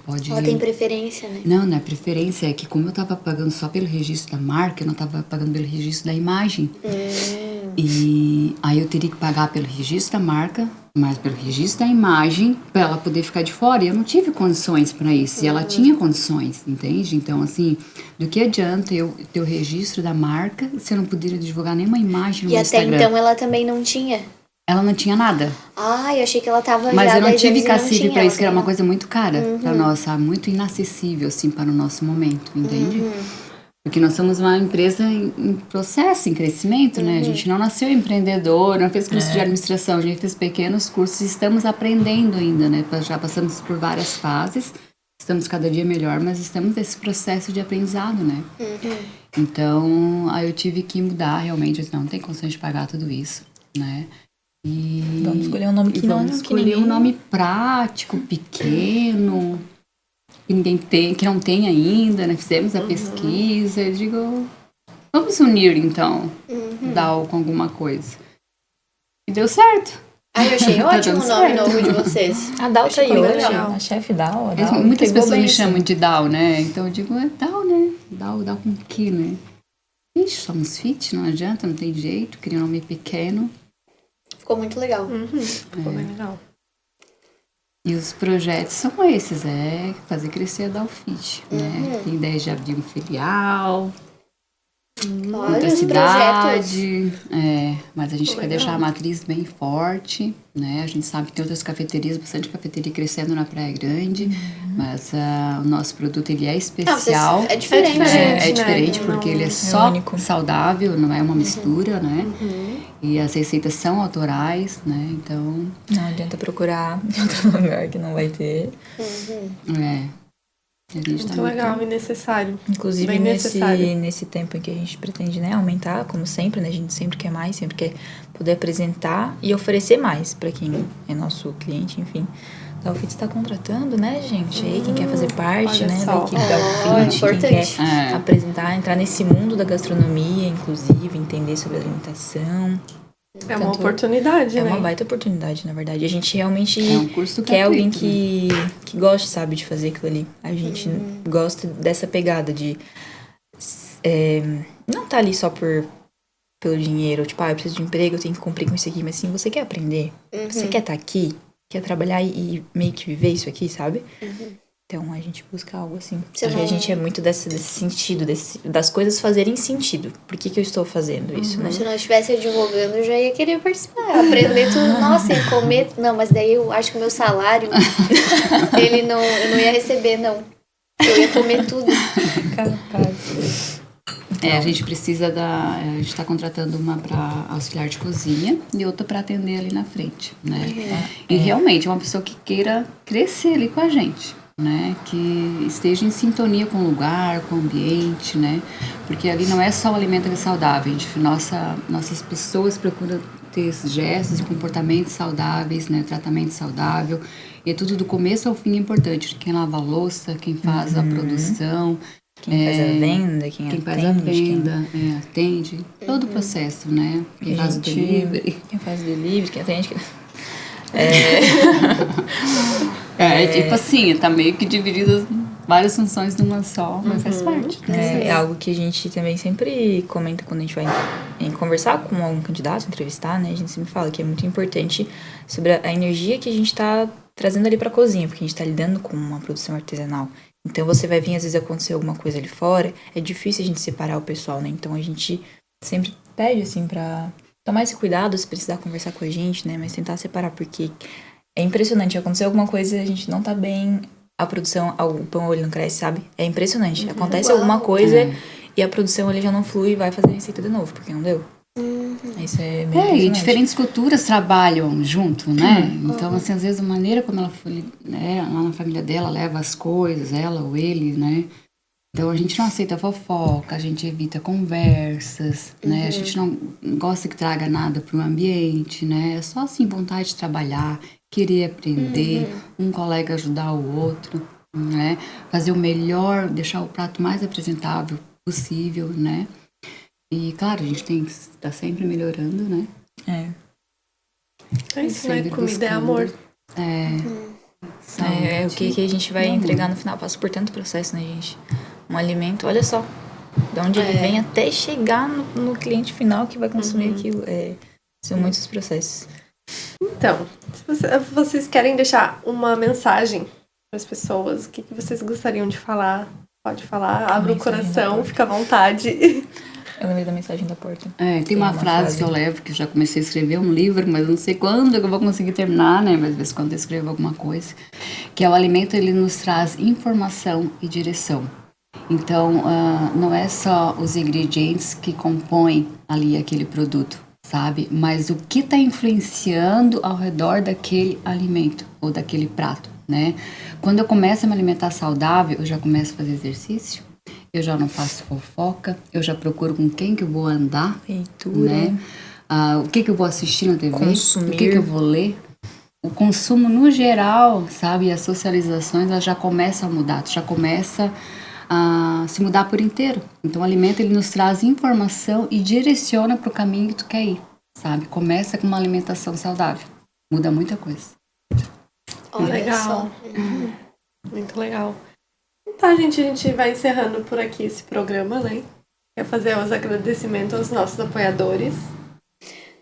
pode... Ela tem preferência, né? Não é preferência, é que como eu tava pagando só pelo registro da marca, eu não tava pagando pelo registro da imagem. E aí eu teria que pagar pelo registro da marca, mas pelo registro da imagem, pra ela poder ficar de fora. E eu não tive condições pra isso, e ela tinha condições, entende? Então, assim, do que adianta eu ter o registro da marca se eu não poderia divulgar nenhuma imagem no meu Instagram? E até então ela também não tinha? Ela não tinha nada. Ah, eu achei que ela tava Mas já eu não 10 tive anos e não cacife tinha, pra ela isso, que era uma também coisa muito cara pra nós, sabe? Muito inacessível, assim, para o nosso momento, entende? Porque nós somos uma empresa em processo, em crescimento, né? A gente não nasceu empreendedor, não fez curso de administração, a gente fez pequenos cursos e estamos aprendendo ainda, né? Já passamos por várias fases, estamos cada dia melhor, mas estamos nesse processo de aprendizado, né? Então, aí eu tive que mudar, realmente, eu disse, não tem condições de pagar tudo isso, né? E Vamos escolher um nome que não... vamos escolher um nome prático, pequeno, que ninguém tem, que não tem ainda, né? Fizemos a pesquisa, eu digo, vamos unir então, DAO com alguma coisa. E deu certo. Ah, eu achei Tá ótimo o dando nome certo. novo de vocês. A Dal tá aí Achei hoje, legal. a chefe Dal. Muitas pegou pessoas bem me assim. chamam de DAO, né? Então eu digo, é DAO, né? DAO com o quê, né? Ixi, somos fit, não adianta, não tem jeito, queria um nome pequeno. Ficou muito legal. Ficou bem legal. E os projetos são esses, fazer crescer a Dalfit, né? Tem ideia de abrir um filial, Olha outra os projetos. cidade, mas a gente quer Legal. deixar a matriz bem forte, né? A gente sabe que tem outras cafeterias, bastante cafeteria crescendo na Praia Grande, mas o nosso produto, ele é especial. É diferente. É diferente né? porque ele é É só único. saudável, não é uma mistura, né? E as receitas são autorais, né? Então, Não adianta procurar em outro lugar que não vai ter. A gente tá Muito legal e necessário. Inclusive, Bem necessário. nesse tempo em que a gente pretende, né, aumentar, como sempre, né? A gente sempre quer mais, sempre quer poder apresentar e oferecer mais para quem é nosso cliente, enfim. A Dalfit está contratando, né, gente? Aí quem quer fazer parte, olha né, só. da equipe da Dalfit, quem importante. quer apresentar, entrar nesse mundo da gastronomia, inclusive, entender sobre alimentação. É uma Tanto- oportunidade, É né? uma baita oportunidade, na verdade. A gente realmente É um curso quer alguém gratuito, que goste, sabe, de fazer aquilo ali. A gente gosta dessa pegada de não tá ali só pelo dinheiro, tipo, eu preciso de emprego, eu tenho que cumprir com isso aqui, mas sim, você quer aprender, você quer estar aqui, quer trabalhar e meio que viver isso aqui, sabe? Então a gente busca algo assim. Você Porque não- a gente é muito desse sentido, das coisas fazerem sentido. Por que eu estou fazendo isso, né? Se não estivesse advogando, eu já ia querer participar. Aprender tudo. Nossa, ia comer. Não, mas daí eu acho que o meu salário, eu não ia receber, não. Eu ia comer tudo. Capaz. A gente precisa a gente está contratando uma para auxiliar de cozinha e outra para atender ali na frente, né? E realmente é uma pessoa que queira crescer ali com a gente, né? Que esteja em sintonia com o lugar, com o ambiente, né? Porque ali não é só o alimento que é saudável, a gente, nossas pessoas procuram ter esses gestos e comportamentos saudáveis, né? Tratamento saudável. E é tudo do começo ao fim importante. Quem lava a louça, quem faz a produção, Quem faz a venda, quem faz a atende, venda, atende. Todo o processo, né? Quem faz o delivery. Quem faz o delivery, quem atende. Tipo assim, tá meio que dividido várias funções numa só, mas faz parte. É algo que a gente também sempre comenta quando a gente vai em conversar com algum candidato, entrevistar, né? A gente sempre fala que é muito importante sobre a energia que a gente tá trazendo ali pra cozinha, porque a gente tá lidando com uma produção artesanal. Então você vai vir, às vezes acontecer alguma coisa ali fora, é difícil a gente separar o pessoal, né? Então a gente sempre pede, assim, pra tomar esse cuidado, se precisar conversar com a gente, né? Mas tentar separar, porque é impressionante. Acontecer alguma coisa, a gente não tá bem, a produção, o pão ele não cresce, sabe? É impressionante. Acontece alguma coisa e a produção ele já não flui e vai fazer a receita de novo, porque não deu. Isso é bem E impressionante. diferentes culturas trabalham junto, né? Então, assim, às vezes a maneira como ela foi, né, lá na família dela, leva as coisas, ela ou ele, né? Então, a gente não aceita fofoca, a gente evita conversas, né? A gente não gosta que traga nada para o ambiente, né? É só, assim, vontade de trabalhar, querer aprender, um colega ajudar o outro, né? Fazer o melhor, deixar o prato mais apresentável possível, né? E, claro, a gente tem que estar sempre melhorando, né? É isso, né? Sempre Comida é buscando. amor. É o que a gente vai entregar no final. Passa por tanto processo, né, gente? Um alimento, olha só. De onde ele vem até chegar no cliente final que vai consumir aquilo. São muitos processos. Então, se vocês querem deixar uma mensagem para as pessoas, o que vocês gostariam de falar? Pode falar, abre o Mensagem da coração, porta. fica à vontade. Eu lembrei da mensagem da porta. Tem uma frase que eu levo, que eu já comecei a escrever um livro, mas não sei quando que eu vou conseguir terminar, né? Mas às vezes quando eu escrevo alguma coisa. Que é o alimento, ele nos traz informação e direção. Então, não é só os ingredientes que compõem ali aquele produto, sabe? Mas o que está influenciando ao redor daquele alimento ou daquele prato, né? Quando eu começo a me alimentar saudável, eu já começo a fazer exercício, eu já não faço fofoca, eu já procuro com quem que eu vou andar, Leitura. né? O que eu vou assistir na TV, Consumir. o que eu vou ler. O consumo no geral, sabe, e as socializações, elas já começam a mudar, já começa a se mudar por inteiro. Então o alimento, ele nos traz informação e direciona para o caminho que tu quer ir, sabe? Começa com uma alimentação saudável, muda muita coisa. Olha Legal. só. Muito legal. Tá, gente, a gente vai encerrando por aqui esse programa, né? Quer fazer os agradecimentos aos nossos apoiadores.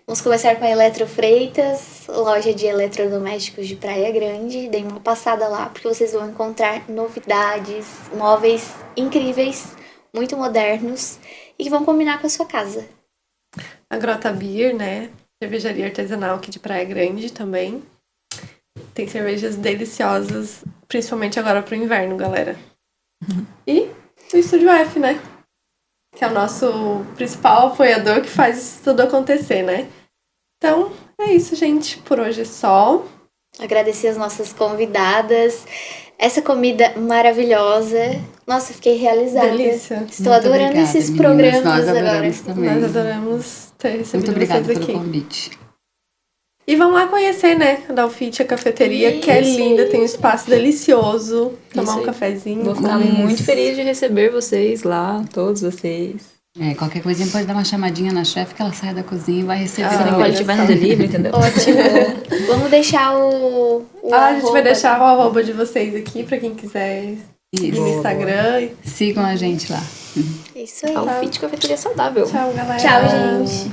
Vamos começar com a Eletro Freitas, loja de eletrodomésticos de Praia Grande. Deem uma passada lá, porque vocês vão encontrar novidades, móveis incríveis, muito modernos e que vão combinar com a sua casa. A Grota Beer, né? Cervejaria artesanal aqui de Praia Grande também. Tem cervejas deliciosas, principalmente agora pro inverno, galera. E o Estúdio F, né? Que é o nosso principal apoiador que faz isso tudo acontecer, né? Então, é isso, gente. Por hoje é só. Agradecer as nossas convidadas. Essa comida maravilhosa. Nossa, fiquei realizada. Delícia. Estou Muito adorando obrigada, esses meninas. programas Nós agora. adoramos também. Nós adoramos ter recebido Muito obrigada vocês pelo aqui. convite. E vamos lá conhecer, né? A Dalfite, a cafeteria, que é linda, tem um espaço delicioso. Tomar um aí. cafezinho. Vou ficar comer. muito feliz de receber vocês lá, todos vocês. Qualquer coisinha pode dar uma chamadinha na chefe que ela sai da cozinha e vai receber. Ah, Você nem olha pode ativar só. no delivery, entendeu? Ótimo. Vamos deixar o A gente vai arroba. deixar o arroba de vocês aqui pra quem quiser seguir Isso. no Instagram. Sigam a gente lá. Isso aí. Alfite Cafeteria Saudável. Tchau, galera. Tchau, gente.